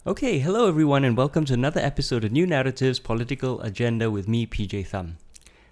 Okay, hello everyone and welcome to another episode of New Narratives Political Agenda with me, PJ Thum.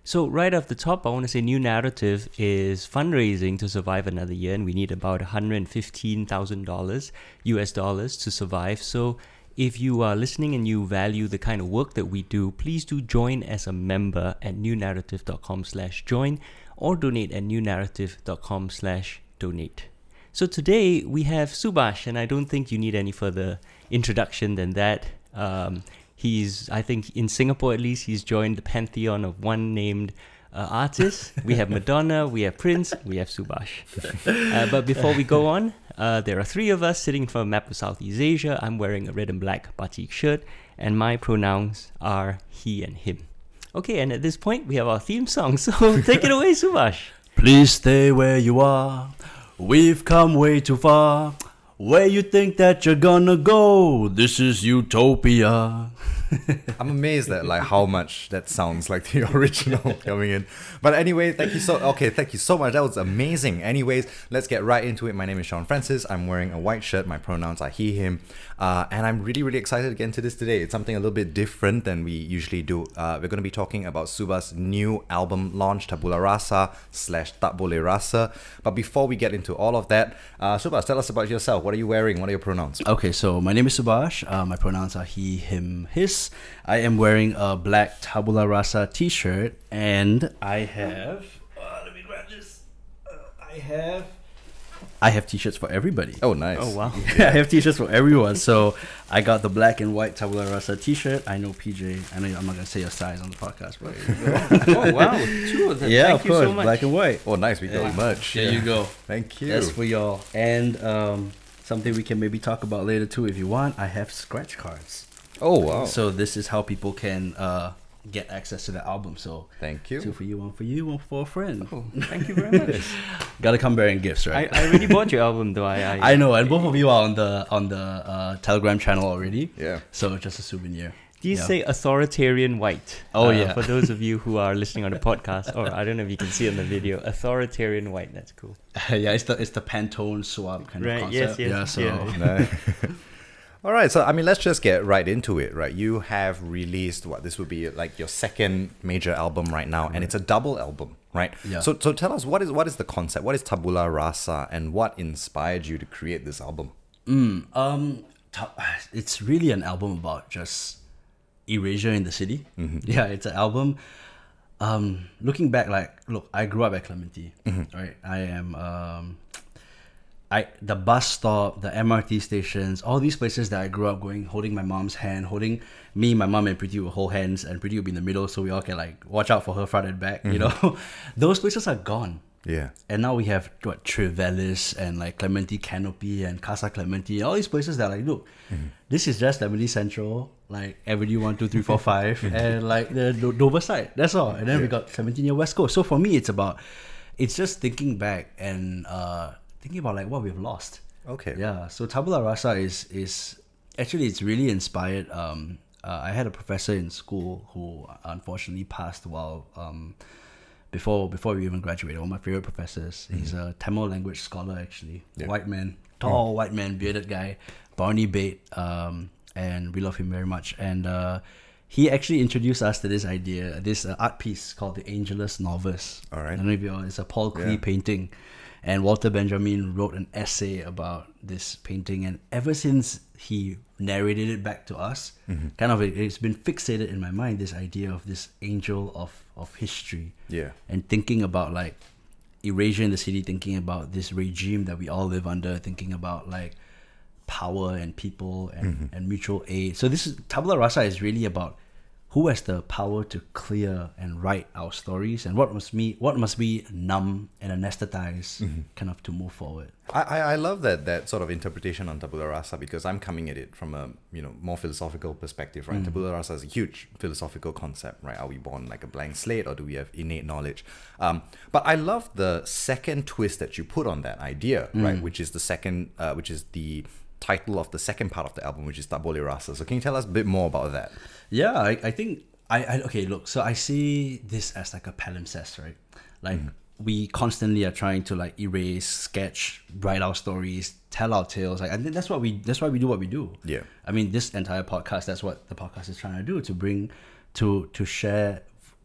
So right off the top, I want to say New Narrative is fundraising to survive another year, and we need about $115,000 US dollars to survive. So if you are listening and you value the kind of work that we do, please do join as a member at newnarrative.com/join or donate at newnarrative.com/donate. So today we have Subhas, and I don't think you need any further introduction than that. I think in Singapore at least, he's joined the pantheon of one named artist. We have Madonna, we have Prince, we have Subhas. But before we go on, there are three of us sitting in front of a map of Southeast Asia. I'm wearing a red and black batik shirt, and my pronouns are he and him. Okay, and at this point, we have our theme song, so take it away, Subhas. Please stay where you are. We've come way too far. Where you think that you're gonna go? This is utopia. I'm amazed at how much that sounds like the original coming in. But anyway, thank you so much. That was amazing. Anyways, let's get right into it. My name is Sean Francis. I'm wearing a white shirt. My pronouns are he, him. And I'm really, really excited to get into this today. It's something a little bit different than we usually do. We're going to be talking about Subhas' new album launch, Tabula Rasa /Tabula Rasa. But before we get into all of that, Subhas, tell us about yourself. What are you wearing? What are your pronouns? Okay, so my name is Subhas. My pronouns are he, him, his. I am wearing a black Tabula Rasa t-shirt, and I have... let me grab this. I have t-shirts for everybody. Oh, nice. Oh, wow. Yeah, I have t-shirts for everyone. So I got the black and white Tabula Rasa t-shirt. I know PJ, I know I'm not going to say your size on the podcast, but... Oh, wow. Two of them. Yeah, Thank of you course, so much. black and white. Oh, nice. We got merch. There you go. Thank you. That's for y'all. And something we can maybe talk about later too if you want. I have scratch cards. Oh, wow. So this is how people can get access to the album. So Thank you. 2 for you, 1 for you, 1 for a friend. Oh, thank you very much. Gotta come bearing gifts, right? I already bought your album though. I know, and both of you are on the Telegram channel already. Yeah. So just a souvenir. These say authoritarian white. Oh, yeah. For those of you who are listening on the podcast, or I don't know if you can see it on the video, authoritarian white. That's cool. Yeah, it's the Pantone swap kind of concept. Yes. All right, so let's just get right into it, right? You have released this would be like your second major album right now, and it's a double album, right? Yeah. So tell us what is the concept? What is Tabula Rasa, and what inspired you to create this album? It's really an album about just erasure in the city. Mm-hmm. Yeah, it's an album. Looking back, I grew up at Clementi, right? I am the bus stop, the MRT stations, all these places that I grew up going, holding my mom's hand, holding me, my mom, and Pretty would hold hands, and Pretty would be in the middle, so we all can watch out for her front and back. You know, those places are gone. Yeah. And now we have Trevellis and Clementi Canopy and Casa Clementi, all these places that look, this is just Clementi Central, Avenue 1, 2, 3, 4, 5, and the Dover side. That's all. And then we got 17 near West Coast. So for me, it's just thinking back and thinking about what we've lost. Okay. Yeah. So Tabula Rasa is actually, it's really inspired. I had a professor in school who unfortunately passed while before we even graduated. One of my favorite professors. He's a Tamil language scholar actually. Yeah. White man, tall white man, bearded guy, Barney Bate, and we love him very much. And he actually introduced us to this idea, this art piece called the Angelus Novice. All right. I don't know if it's a Paul Klee painting. And Walter Benjamin wrote an essay about this painting, and ever since he narrated it back to us, it's been fixated in my mind, this idea of this angel of history. Yeah. And thinking about erasure in the city, thinking about this regime that we all live under, thinking about power and people and mutual aid. So Tabula Rasa is really about who has the power to clear and write our stories, and what must be numb and anesthetized kind of to move forward. I love that sort of interpretation on Tabula Rasa, because I'm coming at it from a more philosophical perspective, right? Tabula Rasa is a huge philosophical concept, right? Are we born like a blank slate, or do we have innate knowledge? But I love the second twist that you put on that idea, right? Which is the title of the second part of the album, which is Tabula Rasa. So can you tell us a bit more about that? Yeah, I think okay, look, so I see this as a palimpsest, right? We constantly are trying to erase, sketch, write our stories, tell our tales. Like I think that's why we do what we do. Yeah. I mean, this entire podcast, that's what the podcast is trying to do, to bring to share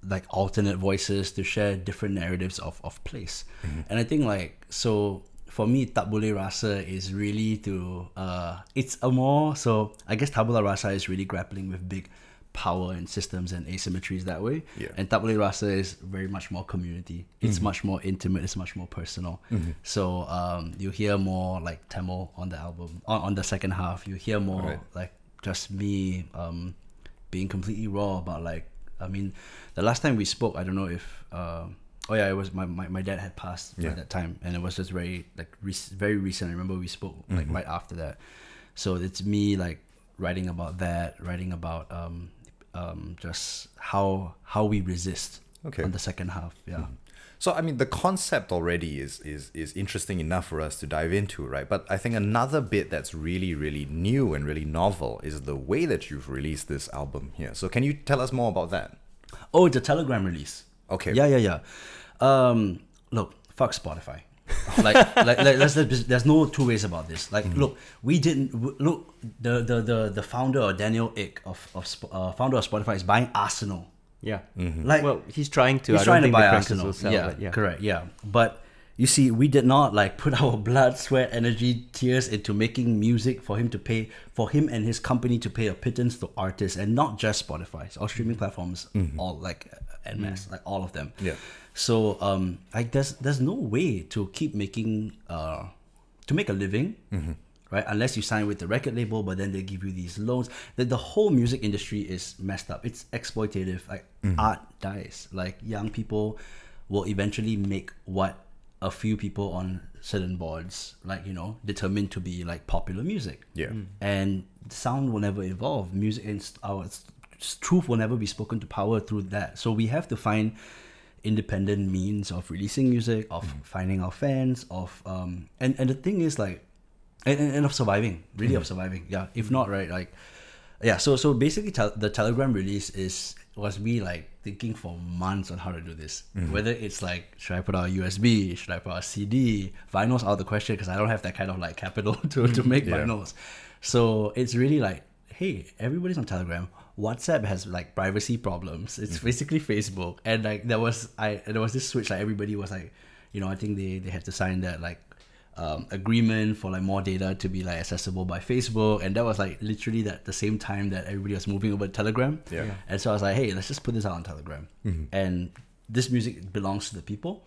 like alternate voices, to share different narratives of place. And I think like, so for me, Tabula Rasa is really to it's a more, so I guess Tabula Rasa is really grappling with big power and systems and asymmetries that way. Yeah. And Tabula Rasa is very much more community. It's much more intimate, it's much more personal. So you hear more like Tamil on the album, on the second half. You hear more like just me being completely raw about like, I mean, the last time we spoke, I don't know if it was my dad had passed at that time, and it was just very like very recent. I remember we spoke like right after that. So it's me like writing about that, writing about just how we resist on the second half. So I mean, the concept already is interesting enough for us to dive into, right? But I think another bit that's really, really new and really novel is the way that you've released this album here. So can you tell us more about that? Oh, it's a Telegram release. Okay. Yeah. Look, fuck Spotify. There's no two ways about this. Like, look, the founder, Daniel Ek founder of Spotify, is buying Arsenal. Yeah. Like, well, he's trying to. He's I trying don't to think buy the Crankers Arsenal. will sell, Yeah, but yeah, correct. Yeah, but you see, we did not like put our blood, sweat, energy, tears into making music for him and his company to pay a pittance to artists, and not just Spotify, all streaming platforms, all like en masse, like all of them. Yeah. So like there's no way to keep making to make a living, right? Unless you sign with the record label, but then they give you these loans. The whole music industry is messed up. It's exploitative. Like art dies. Like young people will eventually make what a few people on certain boards determine to be like popular music. Yeah. And sound will never evolve. Music and our truth will never be spoken to power through that. So we have to find independent means of releasing music, of finding our fans, of and the thing is like and of surviving, really of surviving. Yeah. If not, right, like so basically the Telegram release was me like thinking for months on how to do this. Whether it's like, should I put out a USB, should I put out a CD? Vinyl's out of the question because I don't have that kind of like capital to make vinyls. So it's really like, hey, everybody's on Telegram. WhatsApp has like privacy problems. It's basically Facebook, and like there was this switch. Like everybody was like, I think they had to sign that like agreement for like more data to be like accessible by Facebook, and that was like literally that the same time that everybody was moving over to Telegram. Yeah. And so I was like, hey, let's just put this out on Telegram, and this music belongs to the people,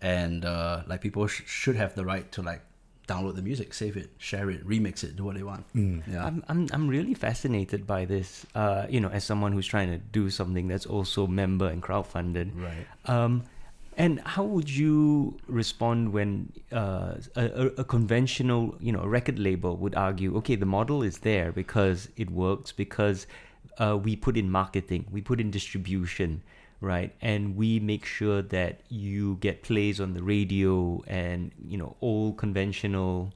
and like people should have the right to like download the music, save it, share it, remix it, do what they want. Yeah. I'm really fascinated by this. As someone who's trying to do something that's also member and crowdfunded. Right. And how would you respond when a conventional, a record label would argue, okay, the model is there because it works, because we put in marketing, we put in distribution, right? And we make sure that you get plays on the radio and, all conventional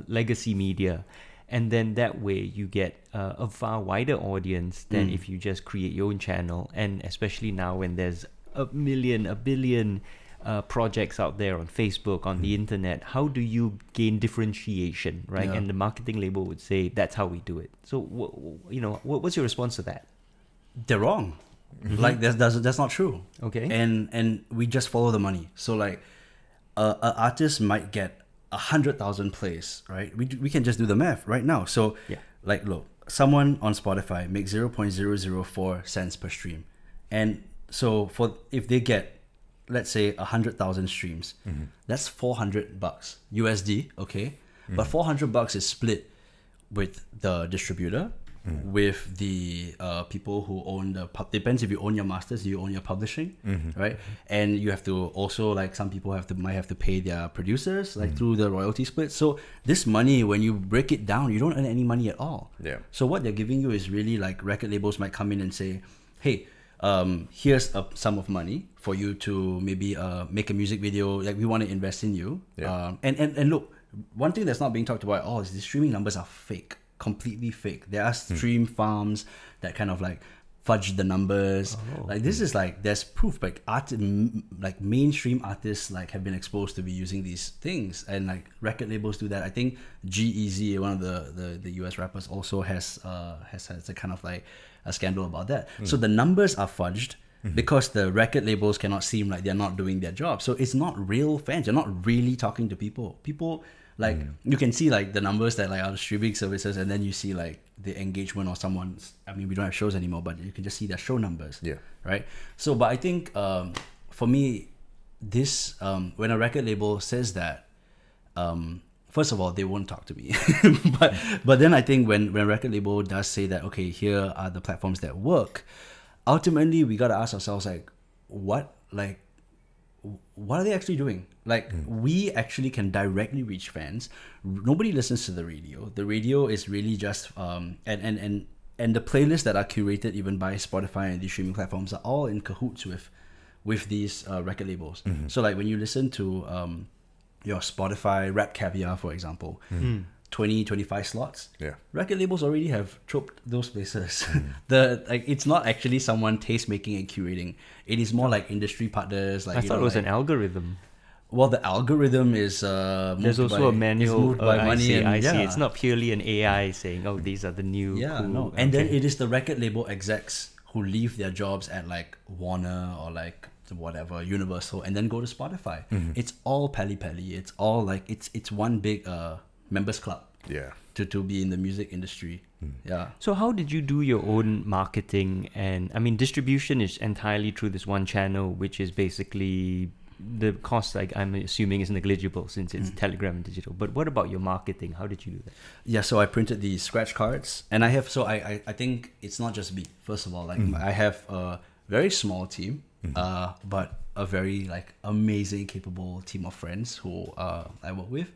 legacy media. And then that way you get a far wider audience than if you just create your own channel. And especially now when there's a billion projects out there on Facebook, on the internet, how do you gain differentiation, right? Yeah. And the marketing label would say, that's how we do it. So, what's your response to that? They're wrong. Like that's not true. Okay. And we just follow the money. So like an artist might get 100,000 plays, right? We can just do the math right now. So like look, someone on Spotify makes 0.004 cents per stream, and so if they get, let's say, 100,000 streams, that's $400 USD, okay? But $400 is split with the distributor, with the people who own depends if you own your masters, you own your publishing, right? And you have to also, like, some people might have to pay their producers, like through the royalty split. So this money, when you break it down, you don't earn any money at all. Yeah. So what they're giving you is really like, record labels might come in and say, hey, here's a sum of money for you to maybe make a music video. Like, we want to invest in you. Yeah. And look, one thing that's not being talked about at all is the streaming numbers are fake, completely fake. There are stream farms that kind of like fudged the numbers. Like this is like there's proof. Like like mainstream artists like have been exposed to be using these things, and like record labels do that. I think G-Eazy, one of the US rappers, also has a kind of like a scandal about that. So the numbers are fudged because the record labels cannot seem like they're not doing their job. So it's not real fans. You're not really talking to people. People like you can see like the numbers that like are streaming services, and then you see like the engagement or someone's. I mean, we don't have shows anymore, but you can just see their show numbers. Yeah. Right. So, but I think for me, this when a record label says that, first of all, they won't talk to me. but then I think when a record label does say that, okay, here are the platforms that work, ultimately we gotta ask ourselves like, what are they actually doing? Like we actually can directly reach fans. Nobody listens to the radio. The radio is really just and the playlists that are curated even by Spotify and these streaming platforms are all in cahoots with these record labels. So like when you listen to your Spotify Rap Caviar, for example, 20-25 slots. Yeah. Record labels already have choked those places. It's not actually someone taste making and curating. It is more like industry partners. Like I thought it was an algorithm. Well, the algorithm is there's also a manual. Moved by money. I see. It's not purely an AI saying, "Oh, these are the new." Yeah, cool. no. And then it is the record label execs who leave their jobs at like Warner or like whatever Universal, and then go to Spotify. It's all pally. It's all like it's one big members club. Yeah. To be in the music industry. Yeah. So how did you do your own marketing? And I mean, distribution is entirely through this one channel, which is basically the cost, like I'm assuming, is negligible since it's Telegram and digital. But what about your marketing? How did you do that? Yeah, so I printed these scratch cards, and I have. So I think it's not just me. First of all, like I have a very small team, but a very like amazing, capable team of friends who I work with,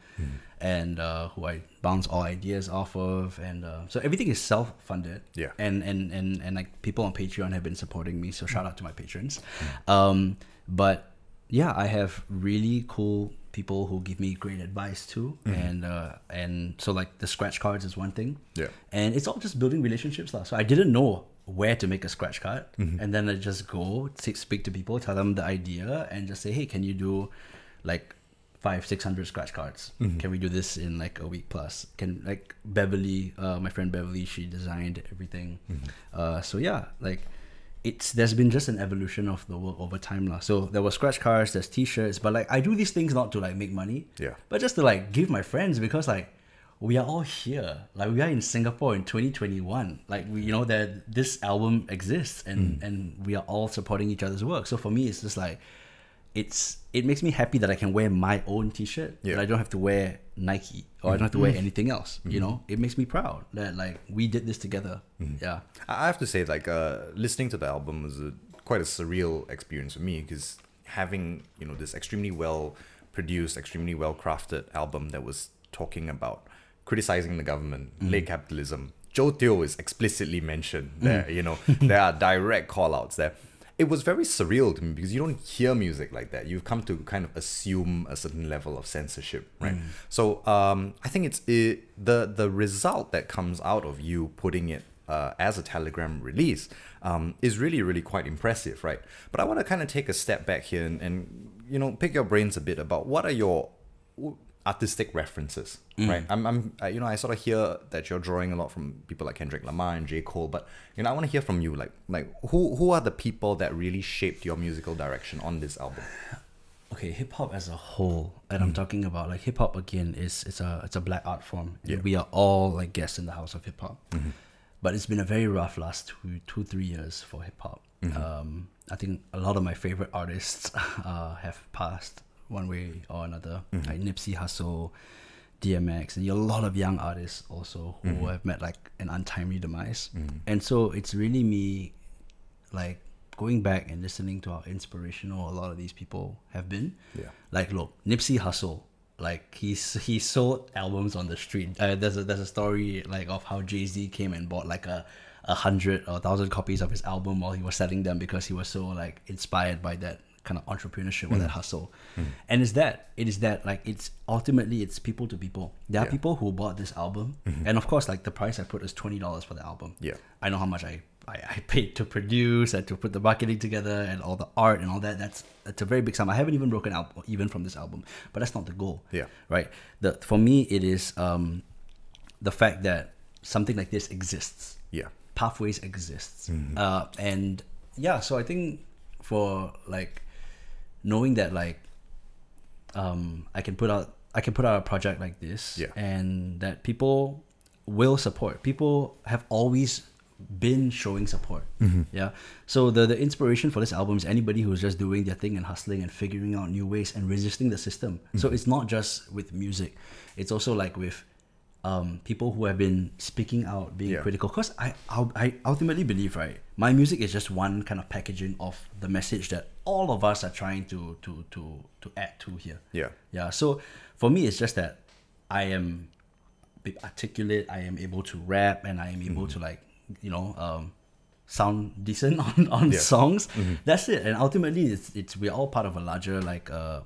and who I bounce all ideas off of, and so everything is self-funded. Yeah, and like people on Patreon have been supporting me, so shout out to my patrons. But yeah, I have really cool people who give me great advice too, and so like the scratch cards is one thing. Yeah, and it's all just building relationships lah. So I didn't know where to make a scratch card, and then I just go speak to people, tell them the idea, and just say, hey, can you do like 500-600 scratch cards? Can we do this in like a week plus? Can like Beverly, my friend Beverly, she designed everything. So yeah, like there's been just an evolution of the work over time lah. So there were scratch cards, there's t-shirts, but like I do these things not to like make money, but just to like give my friends, because like we are all here. Like we are in Singapore in 2021. Like we, you know, that this album exists, and we are all supporting each other's work. So for me, it's just like it makes me happy that I can wear my own t-shirt. That I don't have to wear Nike or I don't have to wear anything else. You know, it makes me proud that like we did this together. Yeah, I have to say, like listening to the album was quite a surreal experience for me, because having, you know, this extremely well produced, extremely well crafted album that was talking about criticizing the government, late capitalism. Joe Teo is explicitly mentioned there, you know, there are direct call outs there. It was very surreal to me, because you don't hear music like that. You've come to kind of assume a certain level of censorship, right? So I think the result that comes out of you putting it as a Telegram release is really, really quite impressive, right? But I want to kind of take a step back here and you know, pick your brains a bit about what are your artistic references, right? You know, I sort of hear that you're drawing a lot from people like Kendrick Lamar and J. Cole, but you know, I want to hear from you, like who are the people that really shaped your musical direction on this album? Okay, hip hop as a whole, and I'm talking about like hip hop again it's a black art form. We are all like guests in the house of hip hop, but it's been a very rough last 2-3 years for hip hop. I think a lot of my favorite artists have passed one way or another, like Nipsey Hussle, DMX, and a lot of young artists also who have met like an untimely demise. And so it's really me like going back and listening to how inspirational a lot of these people have been. Like look, Nipsey Hussle, like he sold albums on the street. There's a story like of how Jay-Z came and bought like 100 or 1,000 copies of his album while he was selling them, because he was so like inspired by that kind of entrepreneurship or that hustle. And it is that like it's ultimately it's people to people. There are people who bought this album, and of course like the price I put is $20 for the album. I know how much I I paid to produce and to put the marketing together and all the art and all that. That's a very big sum. I haven't even broken out even from this album, but that's not the goal. Yeah. Right. For me, it is the fact that something like this exists. Yeah. Pathways exists. And yeah, so I think for like knowing that like I can put out a project like this, Yeah. and that people will support. People have always been showing support. Yeah. So the inspiration for this album is anybody who's just doing their thing and hustling and figuring out new ways and resisting the system. So it's not just with music. It's also like with people who have been speaking out, being critical. Because I ultimately believe, right, my music is just one kind of packaging of the message that all of us are trying to add to here. Yeah. Yeah. So for me, it's just that I am articulate, I am able to rap, and I am able to like, sound decent on songs. That's it. And ultimately, it's we're all part of a larger like a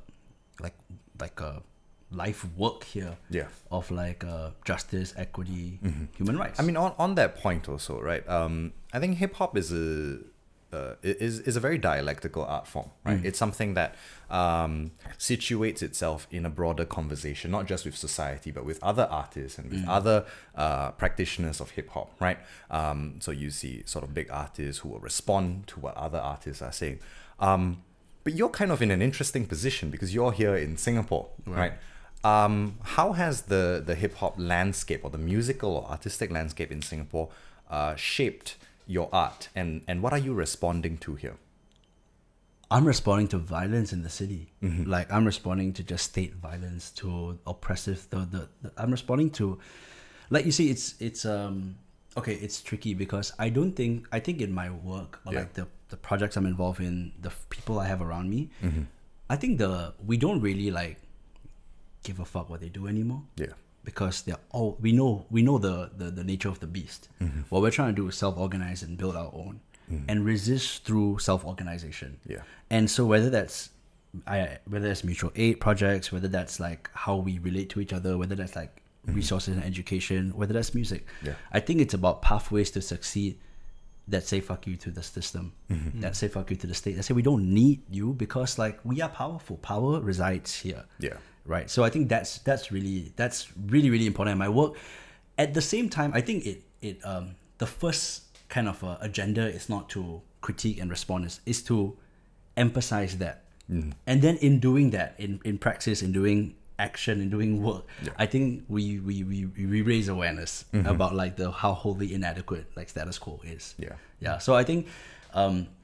life work here. Yeah. Of like justice, equity, human rights. I mean, on that point also, right? I think hip hop is a very dialectical art form, right? It's something that situates itself in a broader conversation, not just with society, but with other artists and with other practitioners of hip hop, right? So you see sort of big artists who will respond to what other artists are saying. But you're kind of in an interesting position because you're here in Singapore, right? How has the hip hop landscape or the musical or artistic landscape in Singapore shaped your art, and what are you responding to here? I'm responding to violence in the city. Like I'm responding to just state violence, to oppressive. I'm responding to, like you see, it's okay. It's tricky because I think in my work or like the projects I'm involved in, the people I have around me, I think we don't really like give a fuck what they do anymore. Yeah. Because they're all we know the nature of the beast. What we're trying to do is self-organize and build our own and resist through self-organization. Yeah. And so whether that's mutual aid projects, whether that's like how we relate to each other, whether that's like resources and education, whether that's music, I think it's about pathways to succeed that say fuck you to the system, that say fuck you to the state, that say we don't need you because like we are powerful. Power resides here. Yeah. Right. So I think that's really really important in my work. At the same time, I think the first kind of agenda is not to critique and respond, is to emphasize that. And then in doing that, in practice, in doing action, in doing work, I think we raise awareness about like how wholly inadequate like status quo is. Yeah. So I think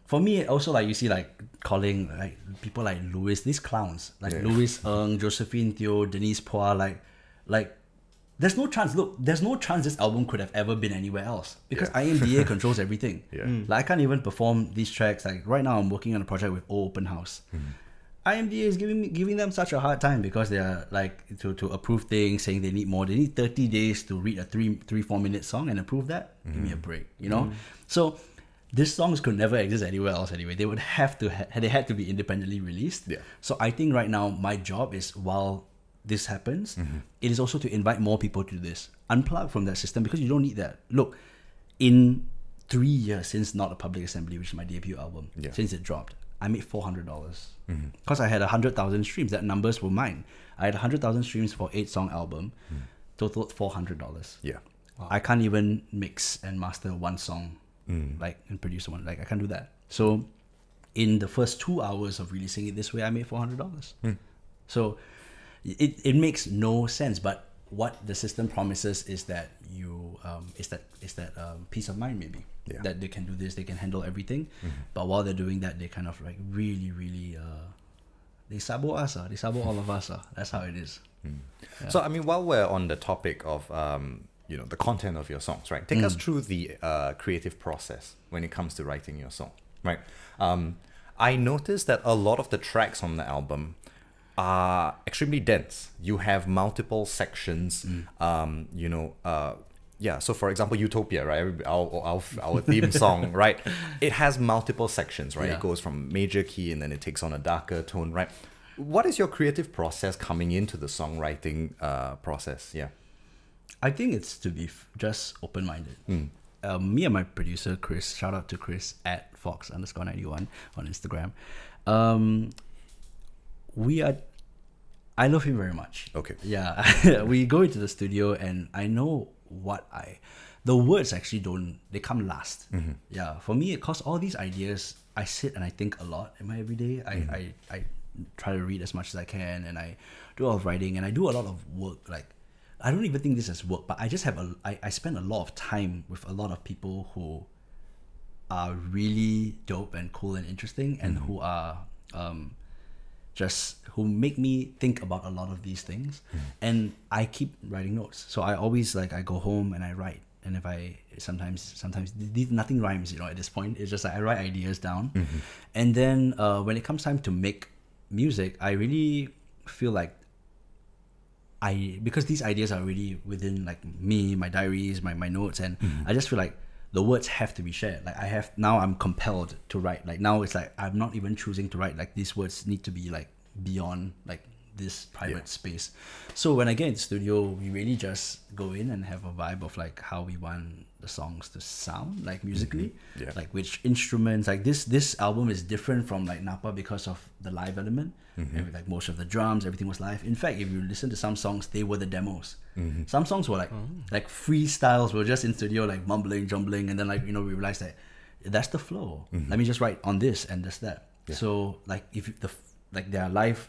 for me also, like you see, like calling like people like Louis, these clowns like Louis Ng, Josephine Teo, Denise Phua, like there's no chance. Look, there's no chance this album could have ever been anywhere else because IMDA controls everything. Like I can't even perform these tracks. Like right now, I'm working on a project with Open House. IMDA is giving them such a hard time because they are like to approve things, saying they need more. They need 30 days to read a 3-4 minute song and approve that. Give me a break, So these songs could never exist anywhere else anyway. They would have to they had to be independently released. So I think right now my job is, while this happens, it is also to invite more people to this. Unplug from that system because you don't need that. Look, in 3 years since Not a Public Assembly, which is my debut album, since it dropped, I made $400 because I had 100,000 streams. That numbers were mine. I had 100,000 streams for 8-song album, totaled $400. Wow. I can't even mix and master one song, like and produce one. Like I can't do that. So in the first 2 hours of releasing it this way, I made $400. So it makes no sense. But what the system promises is that peace of mind, maybe that they can do this, they can handle everything. But while they're doing that, they kind of like really they sabo us, they sabo all of us. That's how it is. So I mean, while we're on the topic of the content of your songs, right? Take us through the creative process when it comes to writing your song, right? I noticed that a lot of the tracks on the album are extremely dense. You have multiple sections. So for example, Utopia, right? Our theme song, right? It has multiple sections, right? It goes from major key and then it takes on a darker tone, right? What is your creative process coming into the songwriting process? Yeah. I think it's to be just open-minded. me and my producer Chris, shout out to Chris at Fox_91 on Instagram. I love him very much. Okay. Yeah. We go into the studio and I know the words actually they come last. Yeah. For me, because all these ideas, I sit and I think a lot in my everyday. I try to read as much as I can, and I do a lot of writing, and I do a lot of work. Like, I don't even think this is work, but I just I spend a lot of time with a lot of people who are really dope and cool and interesting, and who are who make me think about a lot of these things. And I keep writing notes. So I always I go home and I write. And if sometimes nothing rhymes, at this point. It's just I write ideas down. And then when it comes time to make music, I really feel like because these ideas are really within me, my diaries, my notes, and I just feel like the words have to be shared. I'm compelled to write. Now it's I'm not even choosing to write. These words need to be beyond this private space. So when I get in the studio, we really just go in and have a vibe of how we want the songs to sound musically, which instruments. This album is different from Napa because of the live element. And most of the drums, everything was live. In fact, if you listen to some songs, they were the demos. Some songs were freestyles. We're just in studio mumbling, jumbling, and then we realized that that's the flow. Let me just write on this and just that. So if there are live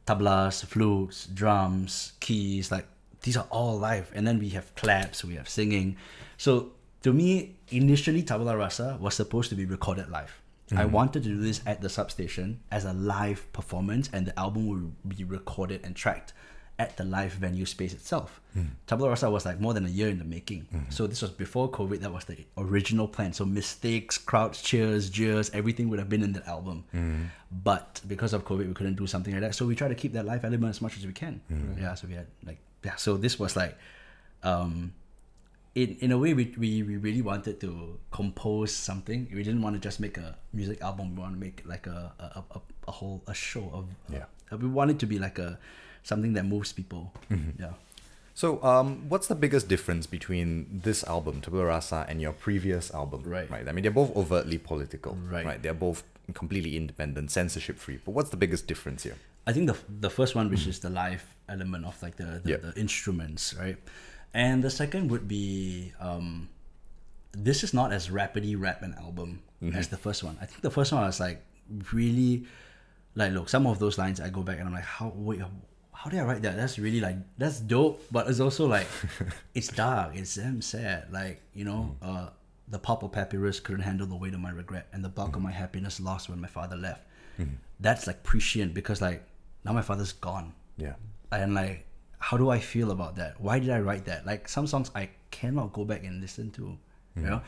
tablas, flutes, drums, keys, these are all live. And then we have claps, we have singing. So to me, initially Tabula Rasa was supposed to be recorded live. I wanted to do this at the substation as a live performance, and the album would be recorded and tracked at the live venue space itself. Tabula Rasa was more than a year in the making. So this was before COVID. That was the original plan. So mistakes, crowds, cheers, jeers, everything would have been in that album. But because of COVID, we couldn't do something like that. So we try to keep that live element as much as we can. Yeah. So we had so this was in a way, we really wanted to compose something. We didn't want to just make a music album. We want to make a show of. We want it to be something that moves people. Yeah. So, what's the biggest difference between this album, Tabula Rasa, and your previous album? Right. I mean, they're both overtly political. Right. They're both completely independent, censorship-free. But what's the biggest difference here? I think the first one, which is the live element of the instruments, right? And the second would be this is not as rapidly rap an album as the first one. I think the first one was really look, some of those lines I go back and I'm how did I write that? That's really that's dope, but it's also it's dark, it's damn sad. The pulp of papyrus couldn't handle the weight of my regret, and the bulk of my happiness lost when my father left. That's prescient because now my father's gone. Yeah. And how do I feel about that? Why did I write that? Some songs I cannot go back and listen to, you know?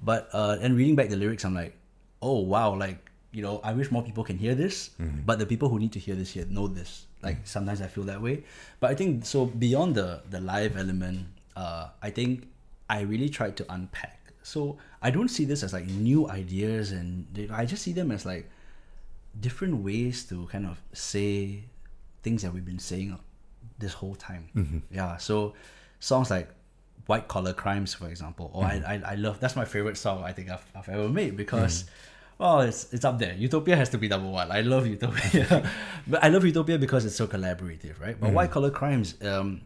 But, and reading back the lyrics, I'm oh wow, I wish more people can hear this, but the people who need to hear this here know this. Sometimes I feel that way. But I think, so beyond the live element, I think I really tried to unpack. So I don't see this as new ideas, and I just see them as different ways to kind of say things that we've been saying this whole time. Yeah. So songs like White Collar Crimes, for example, or I love, that's my favorite song I think I've ever made because it's up there. Utopia has to be number one. I love Utopia. But I love Utopia because it's so collaborative, right? But White Collar Crimes, I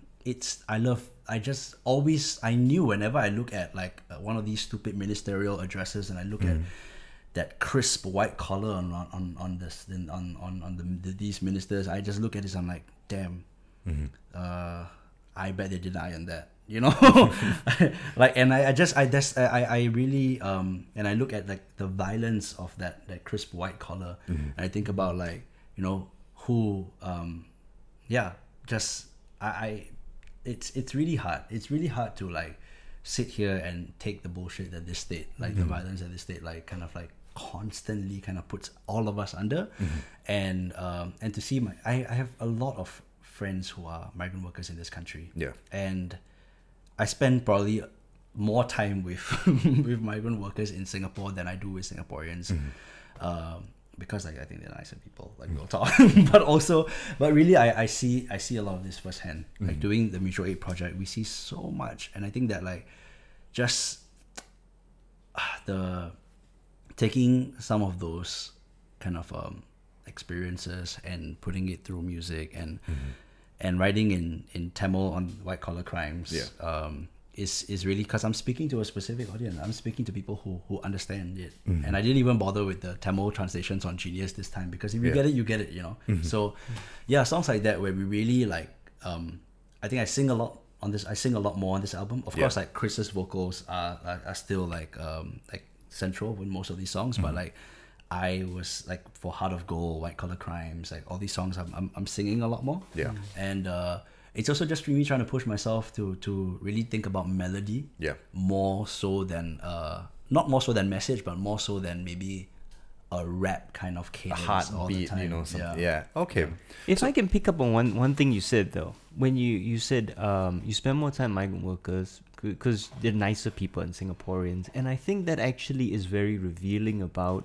knew whenever I look at one of these stupid ministerial addresses and I look at that crisp white collar on these ministers, I just look at this, I'm damn, I bet they didn't iron that, and I really and I look at the violence of that crisp white collar, and I think about who it's really hard. It's really hard to sit here and take the bullshit that this state, the violence that this state constantly kind of puts all of us under, and to see I have a lot of friends who are migrant workers in this country, and I spend probably more time with with migrant workers in Singapore than I do with Singaporeans, because I think they're nicer people, we'll talk. but really I see a lot of this firsthand. Doing the mutual aid project, we see so much, and I think that the taking some of those kind of experiences and putting it through music and writing in Tamil on white collar crimes is really because I'm speaking to a specific audience. I'm speaking to people who understand it. And I didn't even bother with the Tamil translations on Genius this time, because if you get it, you get it, you know. So yeah, songs like that where we really like I think I sing a lot on this. I sing a lot more on this album. Of course, like Chris's vocals are still like central with most of these songs, but like I was like for Heart of Gold, White Collar Crimes, like all these songs I'm singing a lot more. Yeah. And it's also just me trying to push myself to really think about melody. Yeah. More so than not more so than message, but more so than maybe a rap kind of cadence, a heartbeat, all the time. You know, Okay. If I can pick up on one thing you said though, when you said you spend more time with migrant workers because they're nicer people than Singaporeans, and I think that actually is very revealing about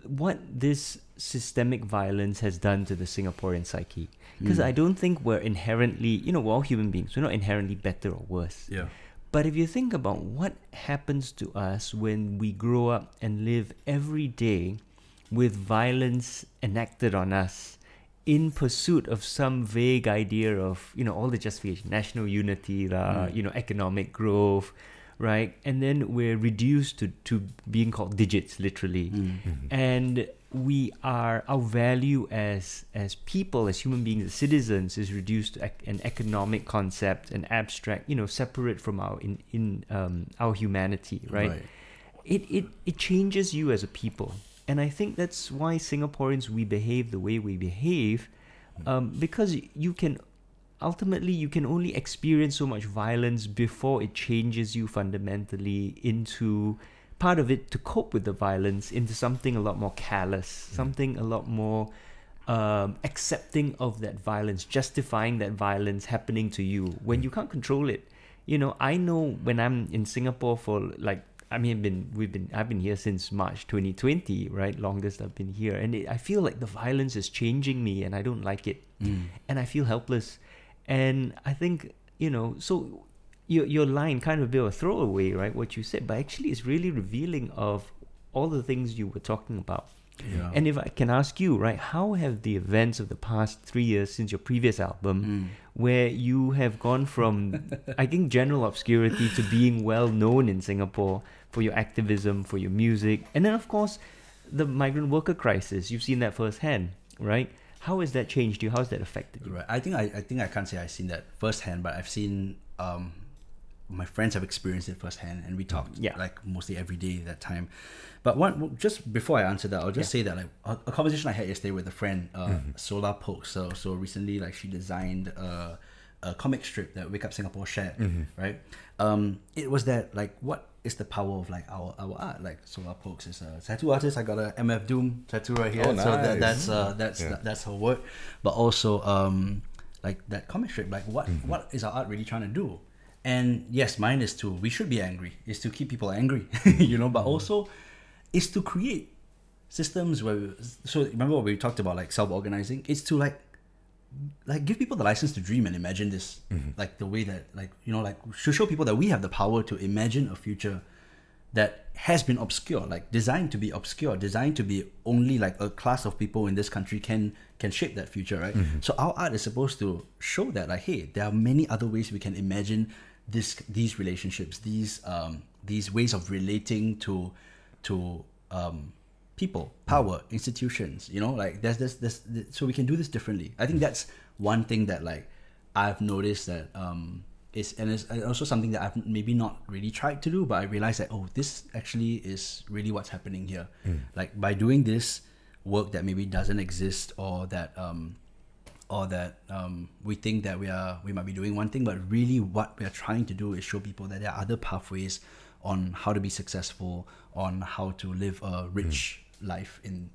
what this systemic violence has done to the Singaporean psyche. Because I don't think we're inherently, we're all human beings. We're not inherently better or worse. Yeah. But if you think about what happens to us when we grow up and live every day with violence enacted on us in pursuit of some vague idea of, all the justification, national unity, economic growth, right? And then we're reduced to being called digits, literally. And our value as people, as human beings, as citizens, is reduced to an economic concept, an abstract, separate from our humanity, right? It changes you as a people. And I think that's why Singaporeans, we behave the way we behave, because you can only experience so much violence before it changes you fundamentally into part of it, to cope with the violence, into something a lot more callous, something a lot more accepting of that violence, justifying that violence happening to you when you can't control it. I know when I'm in Singapore for I've been here since March 2020, right? Longest I've been here, and I feel like the violence is changing me, and I don't like it, and I feel helpless. And I think, so your line kind of a bit of a throwaway, right? What you said, but actually it's really revealing of all the things you were talking about. Yeah. And if I can ask you, right, how have the events of the past 3 years since your previous album, where you have gone from, I think, general obscurity to being well known in Singapore for your activism, for your music, and then of course the migrant worker crisis, you've seen that firsthand, right? How has that changed you? How has that affected you? Right. I think I can't say I've seen that firsthand, but I've seen my friends have experienced it firsthand, and we talked like mostly every day that time. But just before I answer that, I'll just say that like a conversation I had yesterday with a friend, Solar Pokes. So recently, like she designed a comic strip that Wake Up Singapore shared, right? It was that like, what is the power of like our art? Like Solar Pokes is a tattoo artist. I got a MF Doom tattoo right here. Oh, nice. So that's her work. But also like that comic strip, like what is our art really trying to do? And yes, mine is we should be angry, is to keep people angry, but also is to create systems where, so remember what we talked about, like self-organizing, it's to like give people the license to dream and imagine this, like the way that to show people that we have the power to imagine a future that has been obscure, like designed to be obscure, designed to be only like a class of people in this country can shape that future, right? So our art is supposed to show that, like, hey, there are many other ways we can imagine these relationships, these ways of relating to people, power, institutions, like there's so we can do this differently. I think that's one thing that like I've noticed that it's also something that I've maybe not really tried to do, but I realized that, this actually is really what's happening here. Like by doing this work that maybe doesn't exist, or that we think that we might be doing one thing, but really what we are trying to do is show people that there are other pathways on how to be successful, on how to live a rich life in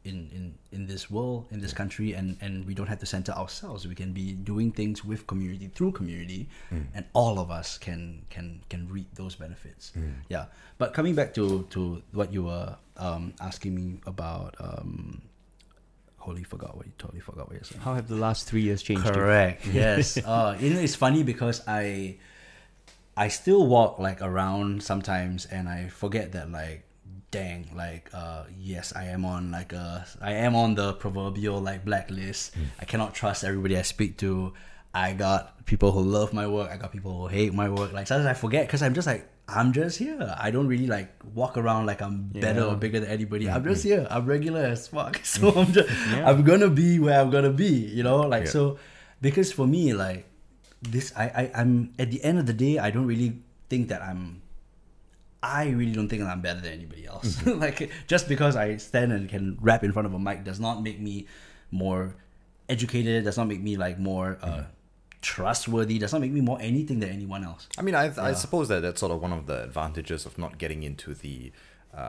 this world, in this country, and we don't have to center ourselves. We can be doing things with community, through community, and all of us can reap those benefits. Yeah. But coming back to what you were asking me about, totally forgot what you're saying. How have the last 3 years changed? Correct. Yes. It's funny because I still walk like around sometimes, and I forget that like dang, like yes, I am on the proverbial like blacklist. I cannot trust everybody I speak to. I got people who love my work. I got people who hate my work. Like sometimes I forget because I'm just here. I don't really like walk around like I'm better or bigger than anybody. I'm just here. I'm regular as fuck. So I'm gonna be where I'm gonna be. You know, like so. Because for me, like this, I'm at the end of the day, I don't really think that I really don't think that I'm better than anybody else. Like just because I stand and can rap in front of a mic does not make me more educated. Does not make me like more trustworthy. Does not make me more anything than anyone else. I mean, I suppose that's sort of one of the advantages of not getting into the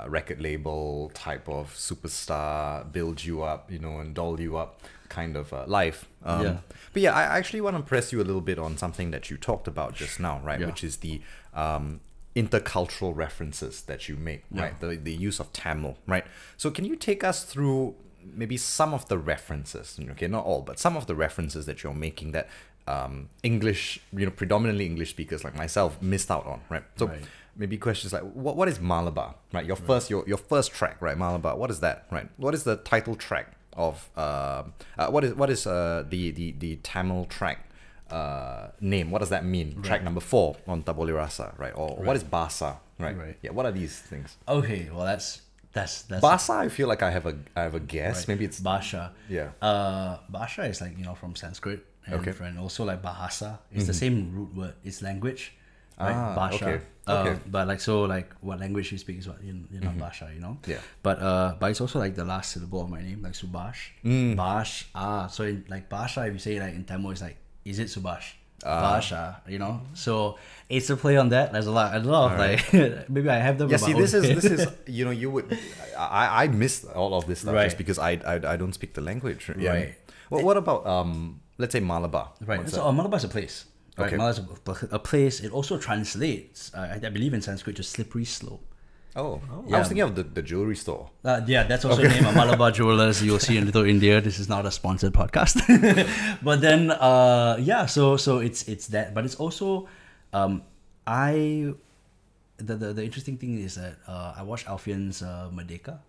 record label type of superstar, build you up, you know, and doll you up kind of life. But yeah, I actually want to press you a little bit on something that you talked about just now, right? Yeah. Which is the intercultural references that you make, right? The use of Tamil, right? So can you take us through maybe some of the references, okay, not all, but some of the references that you're making that English, you know, predominantly English speakers like myself missed out on, right? So maybe questions like, what is Malabar, right? Your first track, right? Malabar, what is that, right? What is the title track of what is the Tamil track name? What does that mean? Track number 4 on Tabula Rasa, right? Or what is Basa, right? Yeah, what are these things? Okay, well that's Basa. I feel like I have a guess. Maybe it's Basha. Yeah. Basha is like, you know, from Sanskrit. And also like Bahasa. It's the same root word. It's language. Right? Basha. Okay. But like, so like what language you speak is what you know, Basha, you know? Yeah. But it's also like the last syllable of my name, like Subhas. Bash. So in like Basha, if you say like in Tamil, it's like, is it Subhas? Basha, you know? So it's a play on that. There's a lot of like maybe I have them. Yeah, see, this is you know, you would I missed all of this stuff just because I don't speak the language. Yeah. Right. Well, what about let's say Malabar? Right. So Malabar is a place. Right. Okay. Malabar is a place. It also translates, I believe in Sanskrit, to slippery slope. Oh. Yeah. I was thinking of the jewelry store. Yeah, that's also the name of Malabar Jewelers. You'll see in Little India. This is not a sponsored podcast. But then, so it's that. But it's also, the interesting thing is that I watched Alfian's Merdeka.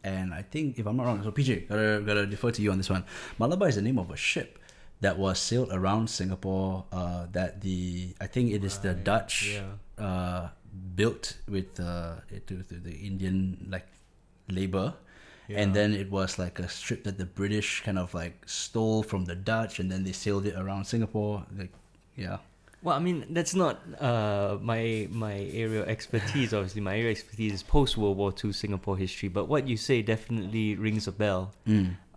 And I think, if I'm not wrong, so PJ, gotta defer to you on this one. Malabar is the name of a ship that was sailed around Singapore. I think it is the Dutch built with the Indian like labor, and then it was like a strip that the British kind of like stole from the Dutch, and then they sailed it around Singapore. Like, yeah. Well, I mean, that's not my area of expertise. Obviously, my area of expertise is post World War II Singapore history. But what you say definitely rings a bell.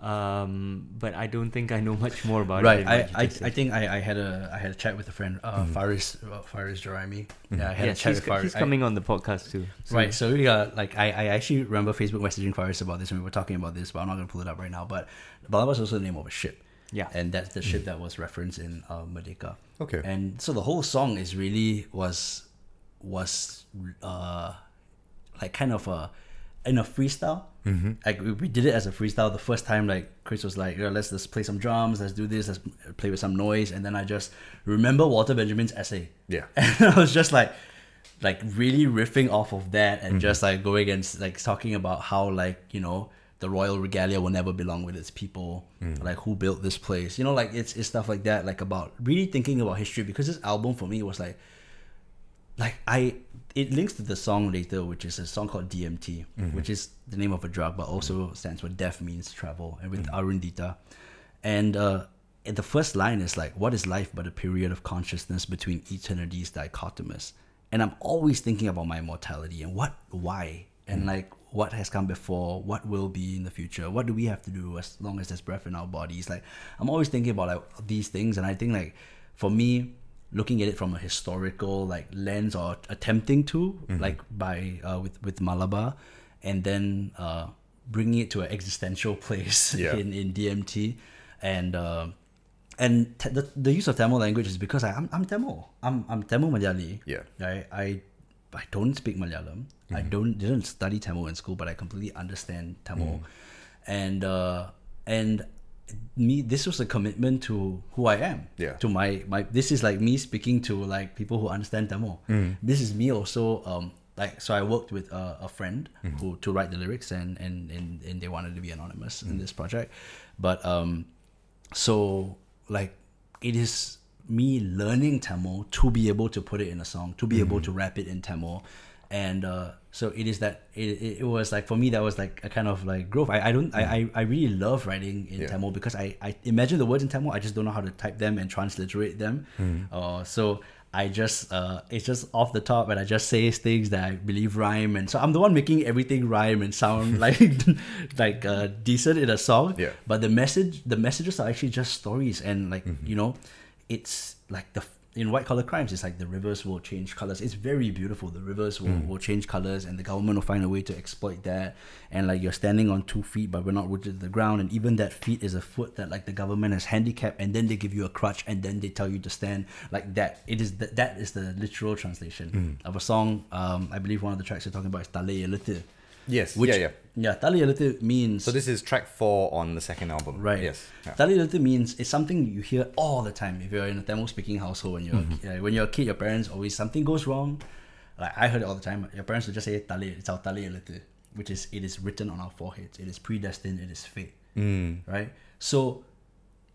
But I don't think I know much more about it. Right. I think I had a chat with a friend, Faris Jaraimi. Yeah, I had a chat with Faris. He's coming on the podcast too. So. Right. So we got like I actually remember Facebook messaging Faris about this when we were talking about this, but I'm not gonna pull it up right now. But Balaba is also the name of a ship. Yeah. And that's the ship that was referenced in Merdeka. Okay. And so the whole song is really was like kind of in a freestyle. Like we did it as a freestyle the first time. Like Chris was like, let's play some drums, let's do this, let's play with some noise. And then I just remember Walter Benjamin's essay. Yeah. And I was just like really riffing off of that and just like going and like talking about how, like, you know, the royal regalia will never belong with its people. Like, who built this place? You know, like it's stuff like that, like about really thinking about history, because this album for me was like it links to the song later, which is a song called DMT, which is the name of a drug, but also stands for Death Means Travel, and with Arundita. And the first line is like, what is life but a period of consciousness between eternities dichotomous? And I'm always thinking about my mortality and why, and like what has come before, what will be in the future, what do we have to do as long as there's breath in our bodies. Like, I'm always thinking about like these things, and I think like for me, looking at it from a historical like lens, or attempting to like by with Malabar, and then bringing it to an existential place in DMT, and the use of Tamil language is because I'm Tamil. I'm Tamil Malayali. Yeah. I don't speak Malayalam. I didn't study Tamil in school, but I completely understand Tamil, and me, this was a commitment to who I am. Yeah. To my this is like me speaking to like people who understand Tamil. This is me also so I worked with a friend who to write the lyrics, and they wanted to be anonymous in this project, but so like it is me learning Tamil to be able to put it in a song, to be able to rap it in Tamil, and so it is that it was like, for me, that was like a kind of like growth. I really love writing in Tamil, because I imagine the words in Tamil, I just don't know how to type them and transliterate them. So I just it's just off the top, and I just say things that I believe rhyme, and so I'm the one making everything rhyme and sound like decent in a song. But the messages are actually just stories, and like you know, it's like in White Collar Crimes, it's like the rivers will change colors. It's very beautiful. The rivers will change colors, and the government will find a way to exploit that. And like, you're standing on 2 feet, but we're not rooted to the ground. And even that feet is a foot that like the government has handicapped, and then they give you a crutch, and then they tell you to stand like that. It is that is the literal translation of a song. I believe one of the tracks you're talking about is Tale Elite. Yes. Which, yeah, Tale Elite means... So this is track 4 on the second album. Right. Yes. Yeah. Tale Elite means it's something you hear all the time. If you're in a Tamil-speaking household, when you're a kid, your parents always, something goes wrong. Like, I heard it all the time. Your parents would just say, Tale, it's our Tale Elite, which is, it is written on our foreheads. It is predestined. It is fate. Right? So,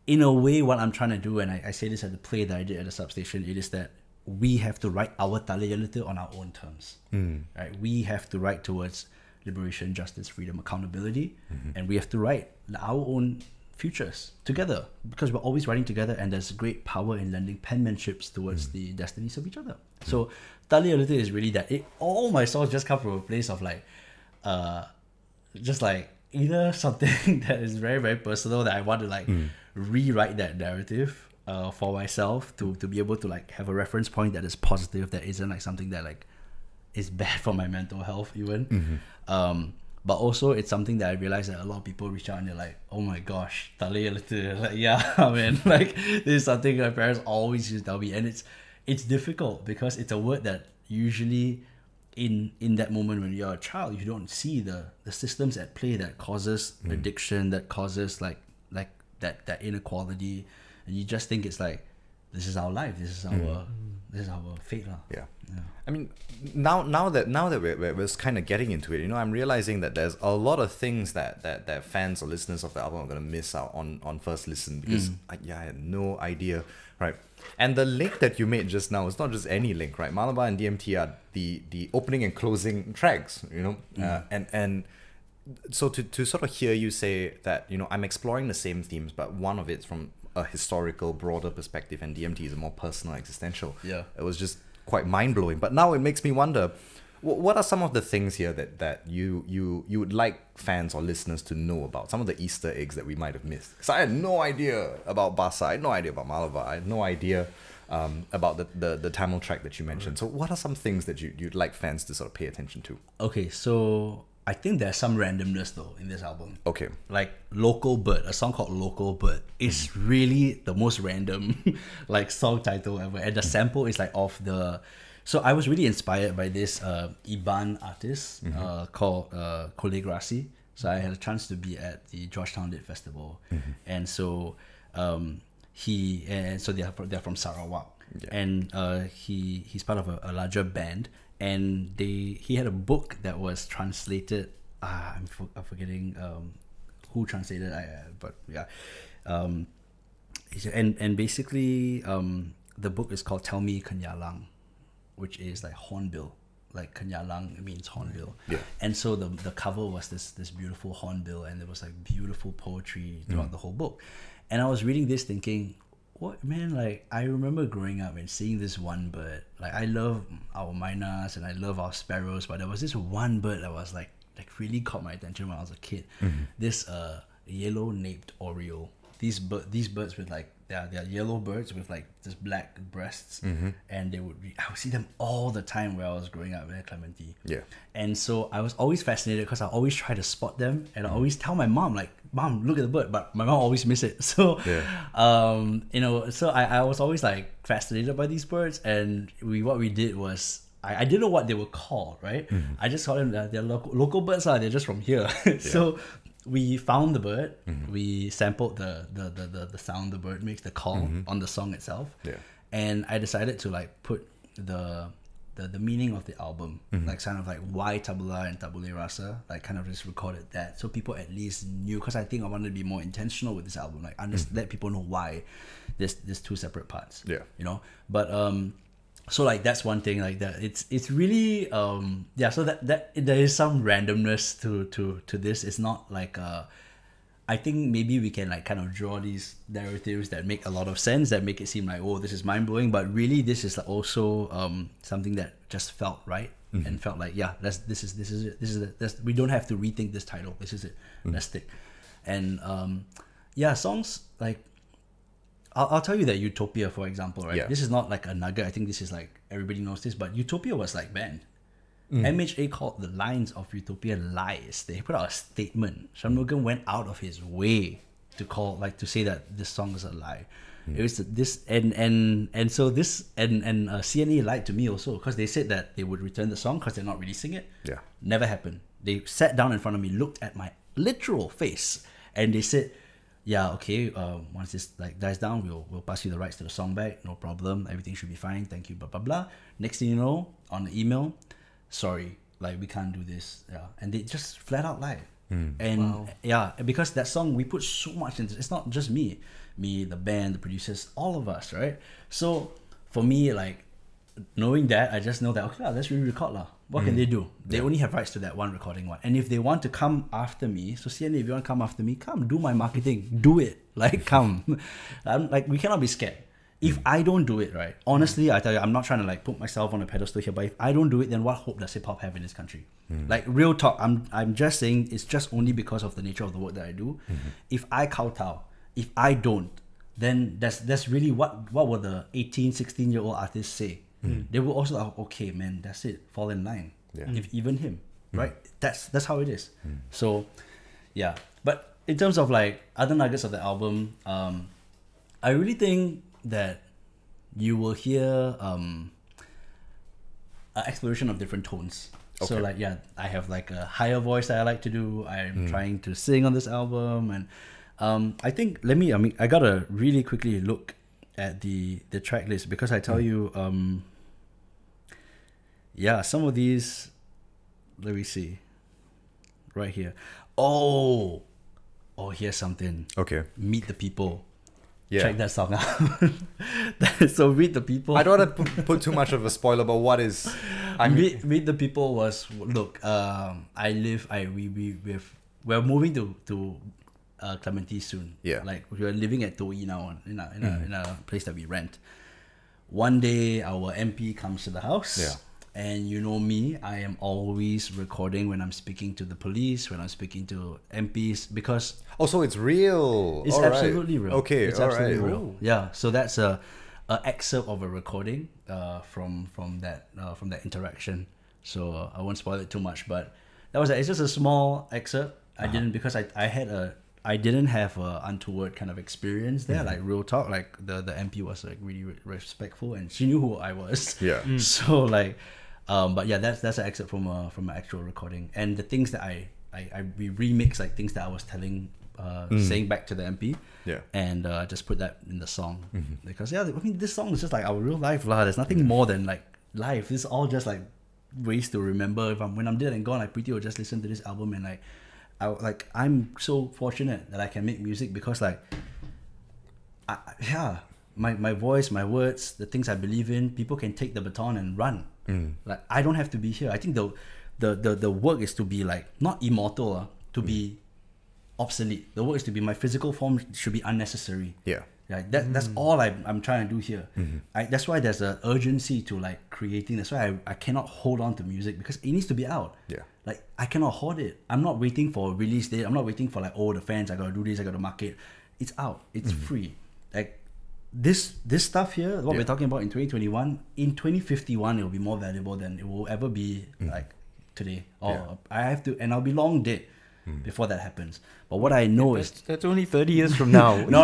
in a way, what I'm trying to do, and I say this at the play that I did at the substation, it is that we have to write our Tale Elite on our own terms. Right? We have to write towards liberation, justice, freedom, accountability, and we have to write our own futures together, because we're always writing together, and there's great power in lending penmanships towards the destinies of each other. So Tale Elite is really that. All my songs just come from a place of like just like either something that is very, very personal that I want to like rewrite that narrative for myself to be able to like have a reference point that is positive, that isn't like something that like is bad for my mental health even. But also it's something that I realized that a lot of people reach out and they're like, oh my gosh, Tale Elite. Like, yeah, man, like this is something my parents always used to tell me, and it's difficult because it's a word that usually in that moment when you're a child, you don't see the systems at play that causes addiction, that causes like that inequality, and you just think it's like, this is our life, this is our fate. Yeah. I mean, now that we're kind of getting into it, you know, I'm realizing that there's a lot of things that fans or listeners of the album are going to miss out on first listen, because I had no idea, right? And the link that you made just now is not just any link, right? Malabar and DMT are the opening and closing tracks, you know, and so to sort of hear you say that, you know, I'm exploring the same themes, but one of it's from a historical, broader perspective, and DMT is a more personal, existential. Yeah, it was just quite mind-blowing. But now it makes me wonder, what are some of the things here that you would like fans or listeners to know about? Some of the Easter eggs that we might have missed. Because I had no idea about Basa, I had no idea about Malabar, I had no idea about the Tamil track that you mentioned. So what are some things that you'd like fans to sort of pay attention to? Okay, so I think there's some randomness though in this album. Okay. Like Local Bird, a song called Local Bird is really the most random like song title ever. And the sample is like off the... So I was really inspired by this Iban artist called Colegrassi. So I had a chance to be at the Georgetown Lit Festival. And so they're from Sarawak. Yeah. And he's part of a larger band. And he had a book that was translated. I'm forgetting who translated. But yeah, and basically the book is called Tell Me Kenyalang, which is like hornbill. Like Kenyalang means hornbill. Yeah. And so the cover was this beautiful hornbill, and there was like beautiful poetry throughout the whole book. And I was reading this thinking, what, man, like I remember growing up and seeing this one bird. Like I love our mynas and I love our sparrows, but there was this one bird that was like really caught my attention when I was a kid. This yellow-naped oriole. These birds with like they're yellow birds with like just black breasts, and I would see them all the time where I was growing up at Clementi. Yeah. And so I was always fascinated because I always try to spot them, and I always tell my mom like, "Mom, look at the bird," but my mom always miss it. So you know, so I was always like fascinated by these birds, and what we did was I didn't know what they were called, right? I just called them they're local birds. They're just from here. So we found the bird. We sampled the sound the bird makes, the call on the song itself. Yeah. And I decided to like put the the meaning of the album, like kind of like why Tabula and Tabula Rasa, like kind of just recorded that, so people at least knew. Because I think I wanted to be more intentional with this album, like let people know why there's two separate parts. Yeah, you know. But so like that's one thing, like that it's really so that there is some randomness to this. It's not like I think maybe we can like kind of draw these narratives that make a lot of sense, that make it seem like, oh, this is mind blowing, but really this is also something that just felt right and felt like, yeah, this is it. We don't have to rethink this title. This is it. Let's stick. And songs like I'll tell you that Utopia, for example, right? Yeah. This is not like a nugget. I think this is like everybody knows this, but Utopia was like banned. MHA called the lines of Utopia lies. They put out a statement. Shanmugam went out of his way to say that this song is a lie. It was this and so this and CNA lied to me also, because they said that they would return the song because they're not releasing it. Yeah, never happened. They sat down in front of me, looked at my literal face, and they said, yeah, okay, once this like dies down, we'll pass you the rights to the song back, no problem, everything should be fine, thank you, blah blah blah. Next thing you know, on the email, sorry, like we can't do this. Yeah, and they just flat out lied. And because that song, we put so much into it. It's not just me, the band, the producers, all of us, right? So for me, like knowing that, I just know that, okay, let's re-record lah. What can they do? They only have rights to that one recording one. And if they want to come after me, so CNA, if you want to come after me, come do my marketing, do it. Like come. Like we cannot be scared. If I don't do it, right, honestly, I tell you, I'm not trying to like put myself on a pedestal here, but if I don't do it, then what hope does hip hop have in this country? Like real talk, I'm just saying it's just only because of the nature of the work that I do. If I kowtow, if I don't, then that's really what will the 18, 16-year-old artists say? They will also like, okay, man, that's it, fall in line. Yeah. If even him, right? That's how it is. So, yeah. But in terms of like other nuggets of the album, I really think that you will hear an exploration of different tones. Okay. So like, yeah, I have like a higher voice that I like to do. I'm trying to sing on this album, and I think I gotta really quickly look at the track list, because I tell you, some of these, let me see, right here. Oh, here's something. Okay. Meet the People. Yeah. Check that song out. So Meet the People. I don't want to put too much of a spoiler, but what is... Meet the People was, look, we're moving to Clementi soon. Yeah. Like we're living at Toi now in a place that we rent. One day our MP comes to the house. Yeah. And you know me, I am always recording when I'm speaking to the police, when I'm speaking to MPs, because... Oh, so it's real. It's absolutely real. Okay, it's absolutely real. Yeah, so that's a excerpt of a recording from that interaction. So I won't spoil it too much, but it's just a small excerpt. I didn't, because I didn't have a untoward kind of experience there, like real talk. Like the MP was like really respectful, and she knew who I was. Yeah. So like, but yeah, that's an excerpt from an actual recording, and the things that we remix, like things that I was telling, saying back to the MP. Yeah. And just put that in the song, because this song is just like our real life lah. There's nothing more than like life. This is all just like ways to remember. When I'm dead and gone, I pretty will just listen to this album and like I'm so fortunate that I can make music, because like my voice, my words, the things I believe in, people can take the baton and run. Like I don't have to be here. I think the work is to be like not immortal, to be obsolete. The work is to be, my physical form should be unnecessary. Yeah. That's all I'm trying to do here. That's why there's an urgency to like creating. That's why I cannot hold on to music, because it needs to be out. Yeah. Like I cannot hoard it. I'm not waiting for a release date. I'm not waiting for like, oh, the fans, I gotta do this, I gotta market. It's out. It's free. Like this stuff here, what we're talking about in 2021, in 2051 it will be more valuable than it will ever be like today. Or I have to, and I'll be long dead before that happens. But what I know is that's only 30 years from now. No.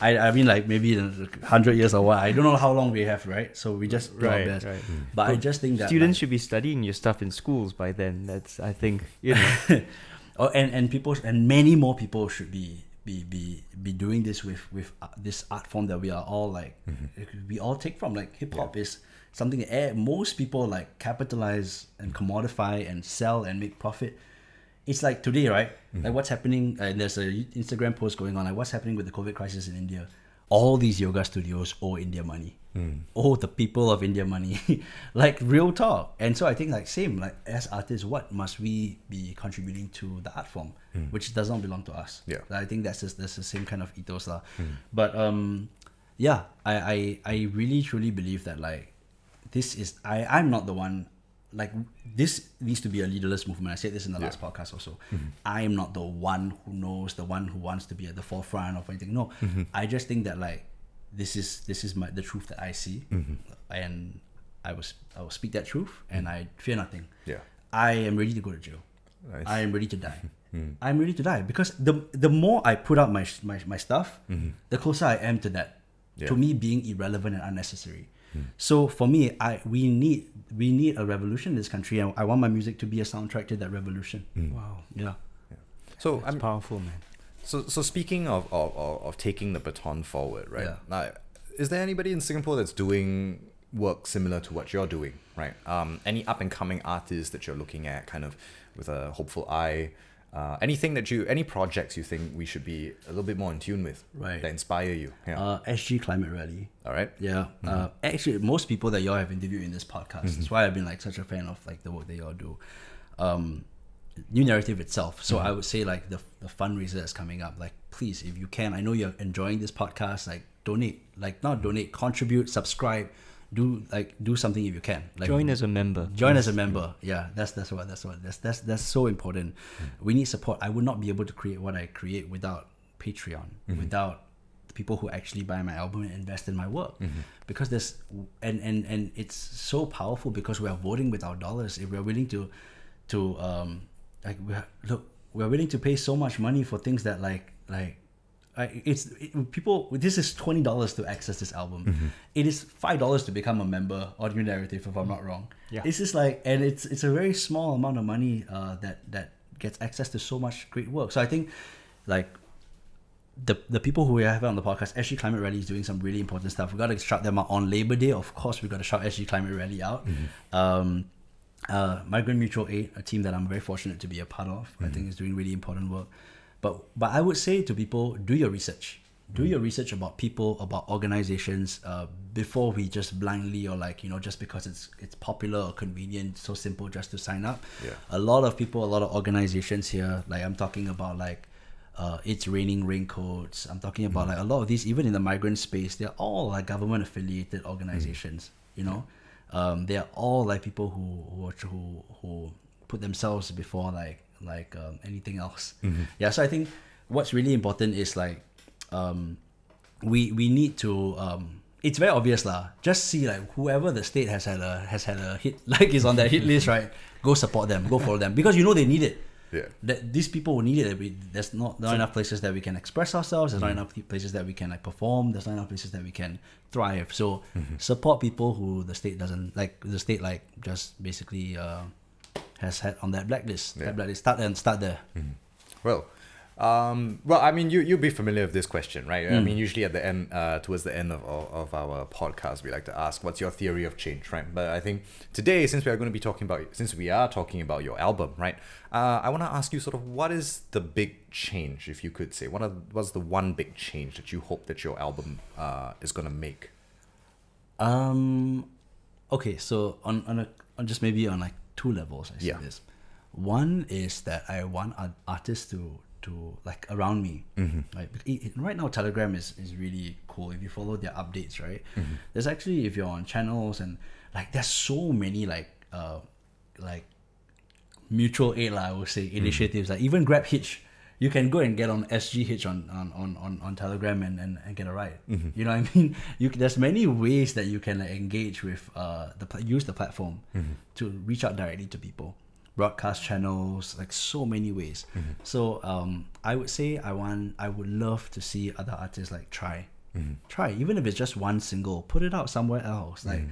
I mean like maybe 100 years or what. I don't know how long we have, right? So we just do our best. Right. But I just think that students should be studying your stuff in schools by then. That's, I think, you know. And people, and many more people should be be doing this with this art form that we are all like we all take from. Like hip hop is something that most people like capitalize and commodify and sell and make profit. It's like today, right? Like what's happening, and there's a Instagram post going on, like what's happening with the COVID crisis in India. All these yoga studios owe India money. Owe the people of India money. Like real talk. And so I think like same, like as artists, what must we be contributing to the art form, which does not belong to us? Yeah. I think that's the same kind of ethos lah. But yeah, I really truly believe that like this is I'm not the one. Like this needs to be a leaderless movement. I said this in the last podcast also. I am not the one who knows, the one who wants to be at the forefront of anything. No, I just think that like this is the truth that I see, and I will speak that truth, and I fear nothing. Yeah, I am ready to go to jail. Nice. I am ready to die. I'm ready to die because the more I put out my stuff, the closer I am to that, to me being irrelevant and unnecessary. So for me, we need a revolution in this country, and I want my music to be a soundtrack to that revolution. Wow. Yeah. So it's powerful, man. So speaking of taking the baton forward, right? Yeah. Now, is there anybody in Singapore that's doing work similar to what you're doing, right? Any up and coming artists that you're looking at, kind of with a hopeful eye? Any projects you think we should be a little bit more in tune with, right? That inspire you? Yeah. SG Climate Rally. All right. Yeah. Actually, most people that y'all have interviewed in this podcast. That's why I've been like such a fan of like the work that y'all do. New Narrative itself. So I would say like the fundraiser that's coming up. Like, please, if you can, I know you're enjoying this podcast. Like, donate. Like, not donate, contribute, subscribe. Do something if you can. Like, join as a member. Join as a member. Yeah, that's so important. We need support. I would not be able to create what I create without Patreon, without the people who actually buy my album and invest in my work. Because there's and it's so powerful because we are voting with our dollars. If we're willing to we're willing to pay so much money for things that people. This is $20 to access this album. It is $5 to become a member of New Narrative, if I'm not wrong. Yeah. It's just like, and it's a very small amount of money that gets access to so much great work. So I think like the people who we have on the podcast, SG Climate Rally is doing some really important stuff. We got to shout them out on Labor Day. Of course, we got to shout SG Climate Rally out. Migrant Mutual Aid, a team that I'm very fortunate to be a part of, I think is doing really important work. But I would say to people, do your research. Do your research about people, about organizations, before we just blindly or just because it's popular or convenient, so simple just to sign up. Yeah. A lot of people, a lot of organizations here, like I'm talking about It's Raining Raincoats. I'm talking about like a lot of these, even in the migrant space, they're all like government affiliated organizations, they are all like people who put themselves before anything else. Yeah, so I think what's really important is like we need to it's very obvious lah. Just see like whoever the state has had a hit, like is on that hit list, right? Go support them, go follow them, because they need it. Yeah. That these people will need it. There's not enough places that we can express ourselves. There's not enough places that we can perform. There's not enough places that we can thrive. So support people who the state doesn't like. The state just basically has had on that blacklist. Yeah. That blacklist. Start there. Well, I mean, you'll be familiar with this question, right? I mean, usually at the end, towards the end of our podcast, we like to ask, "What's your theory of change?" Right? But I think today, since we are talking about your album, right? I want to ask you sort of what is the big change, if you could say, what's the one big change that you hope that your album is gonna make? Okay, so on just maybe on like two levels, I see this. One is that I want artists to like around me, right? Right now Telegram is really cool. If you follow their updates, right? There's actually, if you're on channels and like there's so many like mutual aid, I would say, initiatives, like even Grab Hitch. You can go and get on SG Hitch on Telegram and get a ride. You know what I mean? There's many ways that you can engage with use the platform to reach out directly to people. Broadcast channels, like so many ways. So I would say I would love to see other artists like try, even if it's just one single, put it out somewhere else, like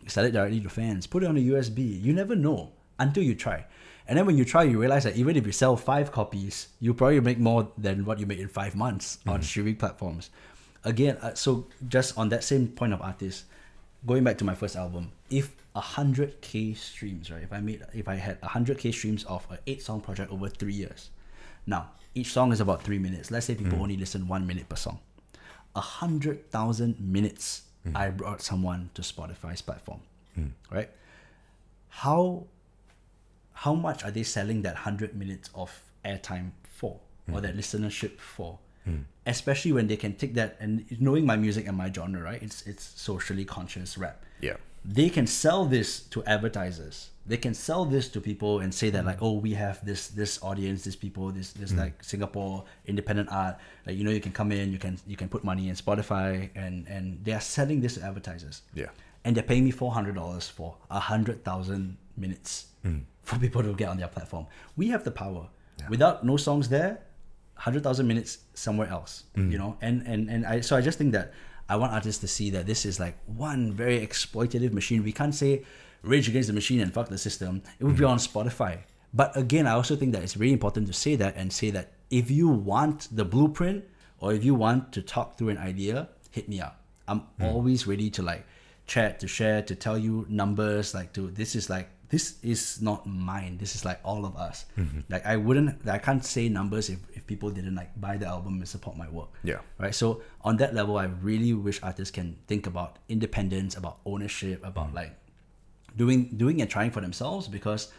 sell it directly to fans, put it on a USB. You never know until you try. And then when you try, you realize that even if you sell 5 copies, you probably make more than what you make in 5 months on streaming platforms. Again, so just on that same point of artists, going back to my first album, if 100K streams, right? If I had 100K streams of an 8-song project over 3 years, now each song is about 3 minutes. Let's say people only listen 1 minute per song. 100,000 minutes I brought someone to Spotify's platform, right? How much are they selling that 100 minutes of airtime for, or that listenership for? Especially when they can take that, and knowing my music and my genre, right? It's socially conscious rap. Yeah. They can sell this to advertisers. They can sell this to people and say that like, oh, we have this audience, these people, this like Singapore independent art. Like, you know, you can come in, you can put money in Spotify, and they are selling this to advertisers. Yeah. And they're paying me $400 for 100,000 minutes for people to get on their platform. We have the power. Yeah. Without no songs there, 100,000 minutes somewhere else. You know, and I just think that I want artists to see that this is like one very exploitative machine. We can't say Rage Against the Machine and fuck the system. It would be on Spotify. But again, I also think that it's really important to say that, and say that if you want the blueprint, or if you want to talk through an idea, hit me up. I'm always ready to like chat, to share, to tell you numbers, this is not mine. This is like all of us. Like I can't say numbers if people didn't like buy the album and support my work. Yeah. Right. So on that level, I really wish artists can think about independence, about ownership, about like doing and trying for themselves, because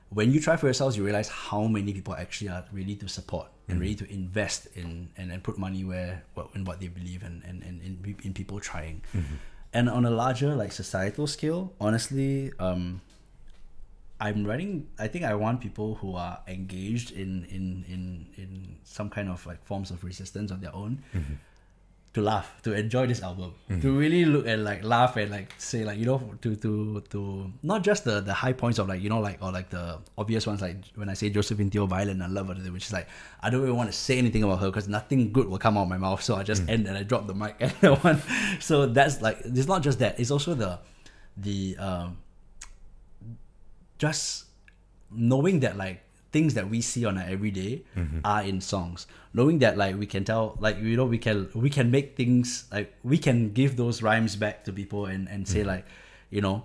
when you try for yourselves, you realize how many people actually are ready to support and ready to invest in and put money in what they believe in people trying. And on a larger like societal scale, honestly, I think I want people who are engaged in some kind of like forms of resistance of their own to laugh, to enjoy this album, to really look and like laugh and like say like, you know, to not just the high points of like, you know, like, or like the obvious ones, like when I say Josephine Teo violent, I love her, which is like, I don't really want to say anything about her because nothing good will come out of my mouth, so I just end and I drop the mic and I want. So that's like, it's not just that, it's also the just knowing that like things that we see on our everyday are in songs, knowing that like we can tell, like, you know, we can make things like, we can give those rhymes back to people and say like, you know,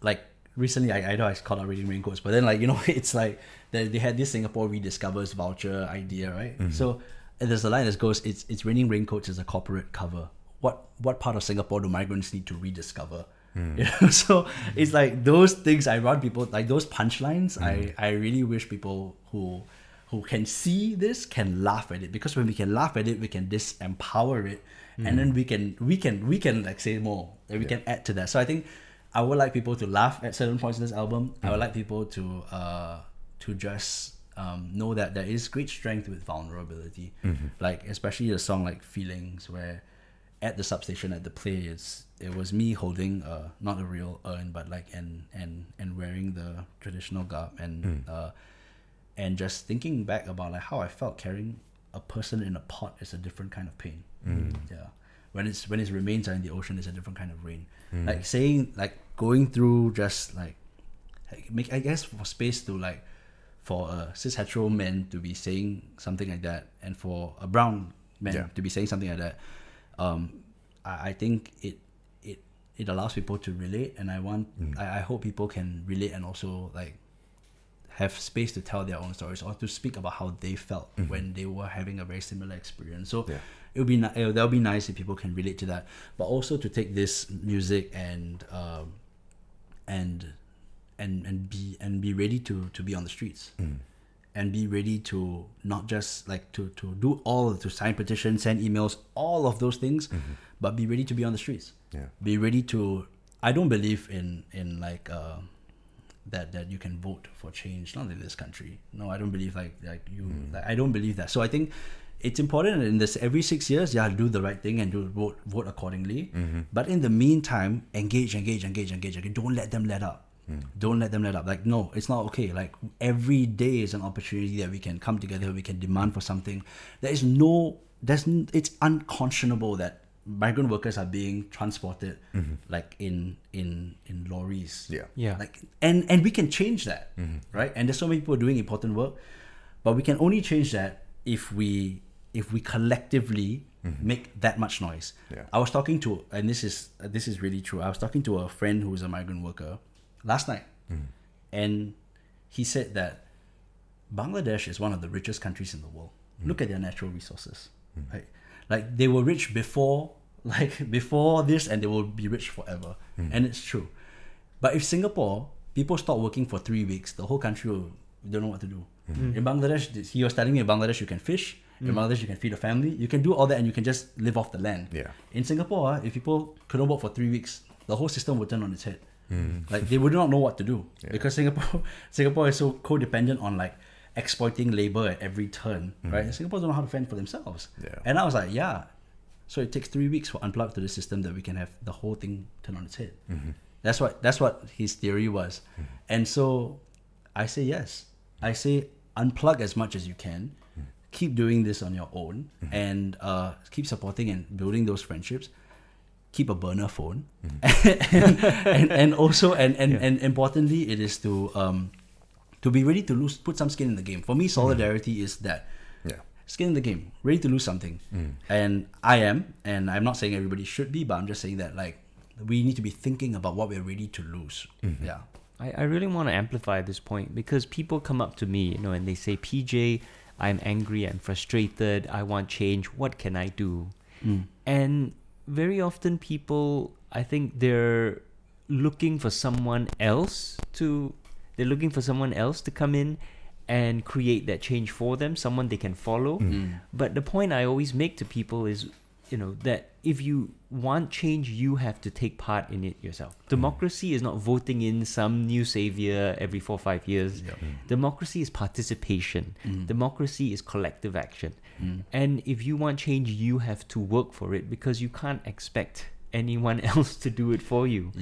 like recently I know I called out reading raincoats, but then like, you know, it's like they had this Singapore Rediscovers voucher idea, right? So and there's a line that goes, it's raining raincoats as a corporate cover. What part of Singapore do migrants need to rediscover? You know? So it's like those things I want people, like those punchlines, I really wish people who can see this can laugh at it, because when we can laugh at it, we can disempower it, and then we can like say more, and we can add to that. So I think I would like people to laugh at certain points in this album. I would like people to just know that there is great strength with vulnerability, like especially the song like Feelings, where at the substation at the play, it was me holding not a real urn, but like and wearing the traditional garb, and just thinking back about like how I felt carrying a person in a pot is a different kind of pain. Yeah, when his remains are in the ocean, is a different kind of rain. Like saying, like going through just like make, I guess, for space to like, for a cis hetero man to be saying something like that, and for a brown man to be saying something like that. I think it allows people to relate, and I hope people can relate and also like have space to tell their own stories, or to speak about how they felt when they were having a very similar experience. So it would be that'll be nice if people can relate to that, but also to take this music and be ready to be on the streets. And be ready to not just like to do all, to sign petitions, send emails, all of those things, but be ready to be on the streets. Be ready to. I don't believe in like that you can vote for change, not in this country. No, I don't believe like you. Like, I don't believe that. So I think it's important in this every 6 years, do the right thing and vote accordingly. But in the meantime, engage. Don't let them let up. Don't let them let up. Like, no, it's not okay. Like, every day is an opportunity that we can come together, we can demand for something. It's unconscionable that migrant workers are being transported like in lorries. Yeah. Like and we can change that, right? And there's so many people doing important work, but we can only change that if we collectively make that much noise. Yeah. I was talking to, and this is really true. I was talking to a friend who is a migrant worker last night, and he said that Bangladesh is one of the richest countries in the world. Look at their natural resources, right? Like they were rich before this, and they will be rich forever, and it's true. But if Singapore, people stop working for 3 weeks, the whole country will don't know what to do. In Bangladesh, he was telling me in Bangladesh you can fish, in Bangladesh you can feed a family, you can do all that, and you can just live off the land. Yeah. In Singapore, if people couldn't work for 3 weeks, the whole system would turn on its head. Like they would not know what to do because Singapore is so codependent on like exploiting labor at every turn, right? And Singapore don't know how to fend for themselves. Yeah. And I was like, yeah. So it takes 3 weeks for unplug to the system that we can have the whole thing turn on its head. That's what his theory was. And so I say yes. I say unplug as much as you can. Keep doing this on your own and keep supporting and building those friendships. Keep a burner phone, and also importantly, it is to be ready to put some skin in the game. For me, solidarity is that skin in the game, ready to lose something, and I'm not saying everybody should be, but I'm just saying that like we need to be thinking about what we're ready to lose. Yeah, I really want to amplify this point because people come up to me, and they say, PJ, I'm angry, I'm frustrated, I want change. What can I do? And very often people, I think they're looking for someone else to come in and create that change for them, someone they can follow. But the point I always make to people is, that if you want change, you have to take part in it yourself. Democracy is not voting in some new savior every 4 or 5 years. Democracy is participation. Democracy is collective action. And if you want change, you have to work for it because you can't expect anyone else to do it for you.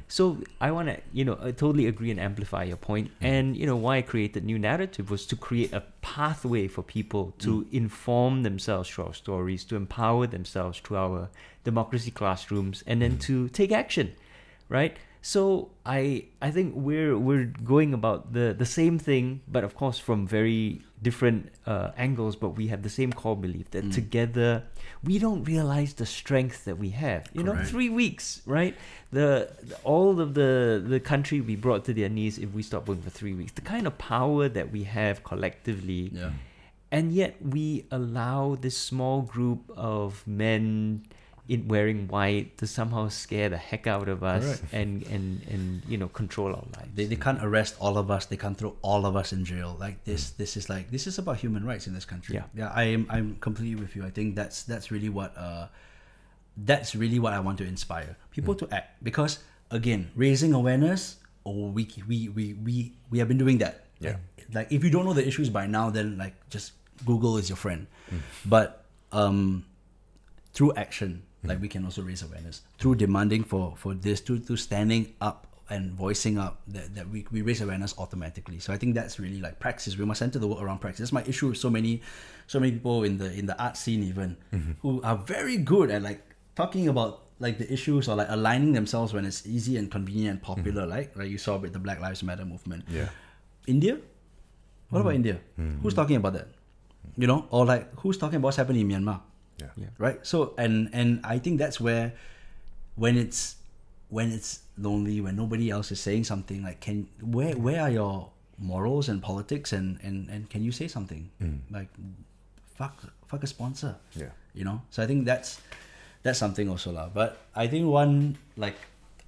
So I want to, I totally agree and amplify your point. And, why I created New Narrative was to create a pathway for people to inform themselves through our stories, to empower themselves through our democracy classrooms, and then to take action, right? So I think we're going about the same thing, but of course from very different angles, but we have the same core belief that together we don't realize the strength that we have. 3 weeks, right? All of the country we brought to their knees if we stop working for 3 weeks. The kind of power that we have collectively, and yet we allow this small group of men in wearing white to somehow scare the heck out of us and control our lives. They can't arrest all of us. They can't throw all of us in jail. Like this is about human rights in this country. I'm completely with you. I think that's really what I want to inspire people to act, because again, raising awareness, we have been doing that. Like if you don't know the issues by now, then like just Google is your friend. But through action, like we can also raise awareness through demanding for this, through standing up and voicing up, that we raise awareness automatically. So I think that's really like praxis. We must center the work around praxis. That's my issue with so many people in the art scene even who are very good at like talking about like the issues or like aligning themselves when it's easy and convenient and popular, like you saw with the Black Lives Matter movement. India? What about India? Who's talking about that? Or like who's talking about what's happening in Myanmar? Right. So and I think that's where when it's lonely, when nobody else is saying something, like where are your morals and politics and can you say something? Like fuck a sponsor. So I think that's something also lah. But I think one, like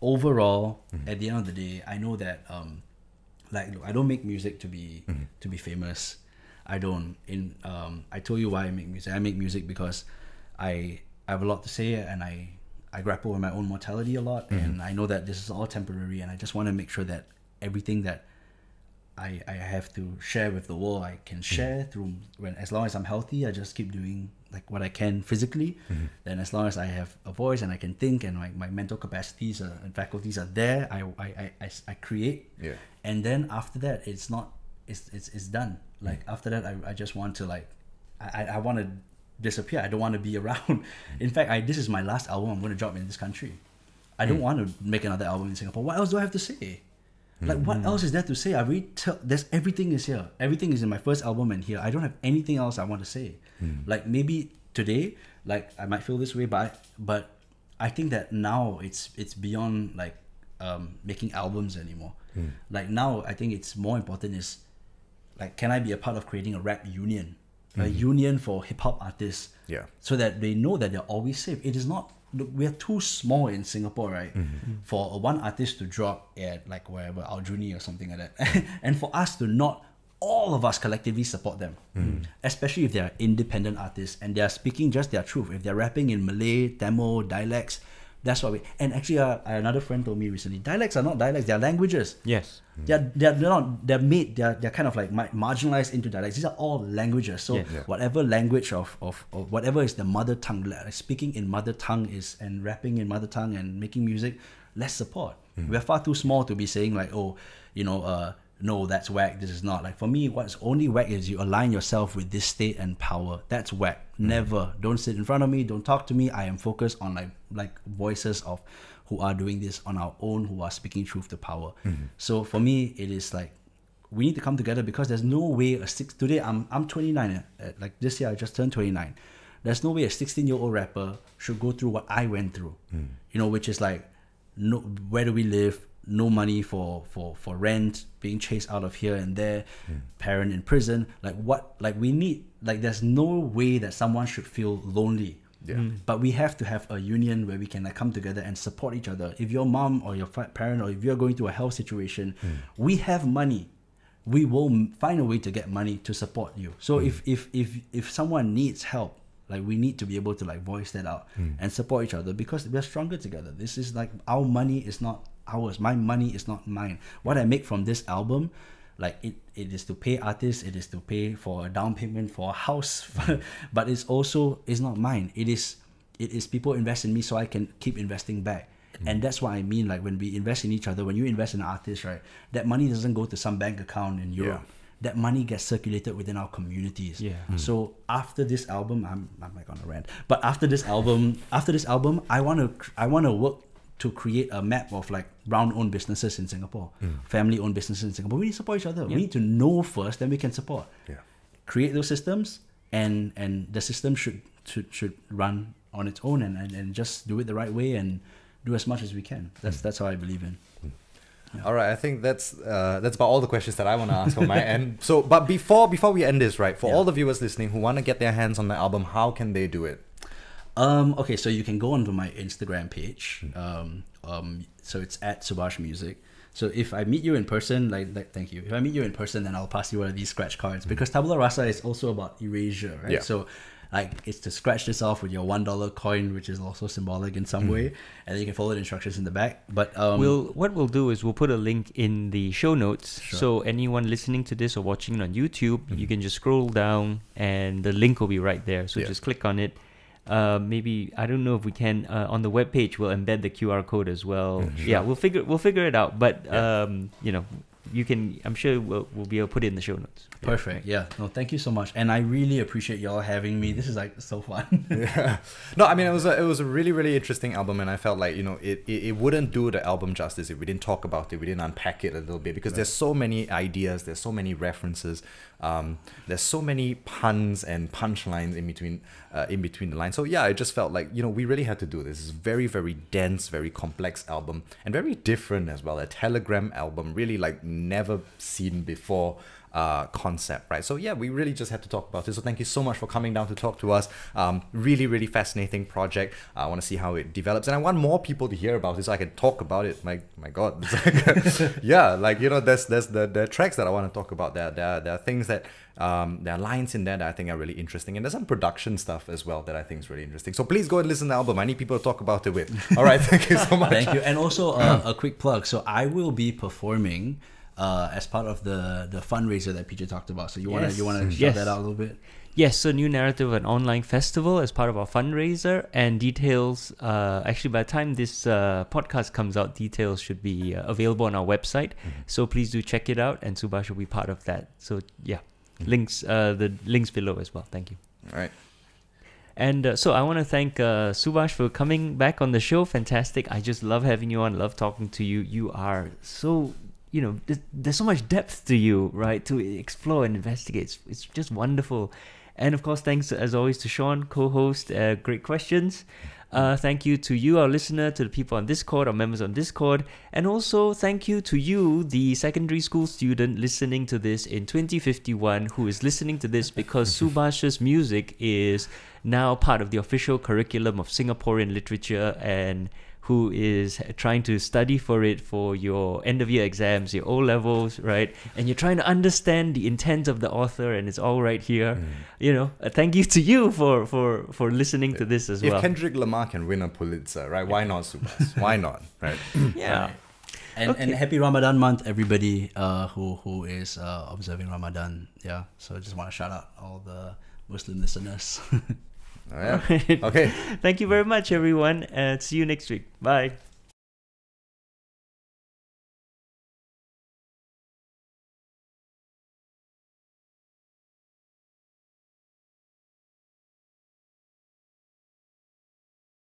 overall at the end of the day, I know that I don't make music to be famous. I don't. I told you why I make music. I make music because I have a lot to say, and I grapple with my own mortality a lot, and I know that this is all temporary, and I just want to make sure that everything that I have to share with the world, I can share through as long as I'm healthy. I just keep doing like what I can physically. Then as long as I have a voice and I can think, and my mental capacities and faculties are there, I create. And then after that, it's done. Like after that, I just want to like I want to disappear. I don't want to be around. In fact, this is my last album I'm going to drop in this country. I don't want to make another album in Singapore. What else do I have to say? Like, what else is there to say? There's everything is here. Everything is in my first album and here. I don't have anything else I want to say. Like, maybe today, like, I might feel this way, but I think that now it's beyond like making albums anymore. Like, now I think it's more important is like, can I be a part of creating a rap union, a union for hip hop artists, so that they know that they're always safe. It is not. We are too small in Singapore, right? For one artist to drop at like wherever Aljuni or something like that, and for us to not all of us collectively support them, especially if they are independent artists and they are speaking just their truth. If they're rapping in Malay, Tamil, dialects, that's what we. And actually, another friend told me recently, dialects are not dialects; they are languages. Yes, they're kind of like marginalized into dialects. These are all languages. So whatever language of whatever is the mother tongue, speaking in mother tongue is and rapping in mother tongue and making music, let's support. We're far too small to be saying like, oh, no, that's whack. This is not. Like, for me, what's only whack is you align yourself with this state and power. That's whack. Never. Don't sit in front of me. Don't talk to me. I am focused on like voices of who are doing this on our own, who are speaking truth to power. So for me, it is like, we need to come together, because there's no way today I'm 29. Like this year I just turned 29. There's no way a 16-year-old rapper should go through what I went through. Which is like, no, where do we live? No money for rent, being chased out of here and there, parent in prison. We need, there's no way that someone should feel lonely. But we have to have a union where we can come together and support each other. If your mom or your parent, or if you're going through a health situation, we have money. We will find a way to get money to support you. So if someone needs help, we need to be able to voice that out and support each other, because we're stronger together. This is our money is not ours. My money is not mine. What I make from this album, it is to pay artists, it is to pay for a down payment for a house, but it's not mine. It is people invest in me so I can keep investing back. And that's what I mean, when we invest in each other, when you invest in an artist, right, that money doesn't go to some bank account in Europe. That money gets circulated within our communities. So after this album, I'm not gonna rant, but after this album, I wanna work to create a map of brown-owned businesses in Singapore, family-owned businesses in Singapore. We need to support each other. We need to know first, then we can support. Create those systems, and the system should run on its own, and just do it the right way and do as much as we can. That's how I believe in. All right, I think that's about all the questions that I want to ask on my end. So, but before we end this, right, for all the viewers listening who want to get their hands on the album, how can they do it? Okay, so you can go onto my Instagram page. So it's at Subhas Music. So if I meet you in person, thank you. If I meet you in person, then I'll pass you one of these scratch cards, because Tabula Rasa is also about erasure, right? So it's to scratch this off with your $1 coin, which is also symbolic in some way, and then you can follow the instructions in the back. But what we'll do is we'll put a link in the show notes. So anyone listening to this or watching it on YouTube, you can just scroll down and the link will be right there. So just click on it. Maybe, I don't know if we can on the webpage we'll embed the QR code as well. We'll figure it out, but you can, I'm sure we'll be able to put it in the show notes. Perfect. No, thank you so much, and I really appreciate y'all having me. This is so fun. No, I mean, it was a really, really interesting album, and I felt it wouldn't do the album justice if we didn't talk about it, we didn't unpack it a little bit, because there's so many ideas, there's so many references, there's so many puns and punchlines in between the lines. So I just felt we really had to do this. It's a very, very dense, very complex album, and very different as well. A Telegram album, really never seen before concept, right? So we really just had to talk about it. So thank you so much for coming down to talk to us. Really, really fascinating project. I want to see how it develops, and I want more people to hear about it so I can talk about it. My God, it's there's the tracks that I want to talk about. There are things that there are lines in there that I think are really interesting, and there's some production stuff as well that I think is really interesting. So please go and listen to the album. I need people to talk about it with. All right, thank you so much. Thank you, and also a quick plug. So I will be performing as part of the fundraiser that PJ talked about. So you wanna shout that out a little bit? Yes, so New Narrative, an online festival as part of our fundraiser, and details, actually by the time this podcast comes out, details should be available on our website. So please do check it out, and Subhas will be part of that. So links, the links below as well. Thank you. All right. And so I want to thank Subhas for coming back on the show. Fantastic. I just love having you on, love talking to you. You are so, there's so much depth to you, right, to explore and investigate. It's just wonderful. And of course, thanks as always to Sean, co-host. Great questions. Thank you to you, our listener, to the people on Discord, our members on Discord. And also thank you to you, the secondary school student listening to this in 2051, who is listening to this because Subhas's music is now part of the official curriculum of Singaporean literature, and who is trying to study for it for your end-of-year exams, your O-levels, right? And you're trying to understand the intent of the author, and it's all right here. Thank you to you for listening to this as well. If Kendrick Lamar can win a Pulitzer, right? Why not Subhas? Why not, right? Yeah. And happy Ramadan month, everybody who is observing Ramadan. Yeah, so I just want to shout out all the Muslim listeners. Oh, yeah. Okay. Thank you very much, everyone. See you next week. Bye.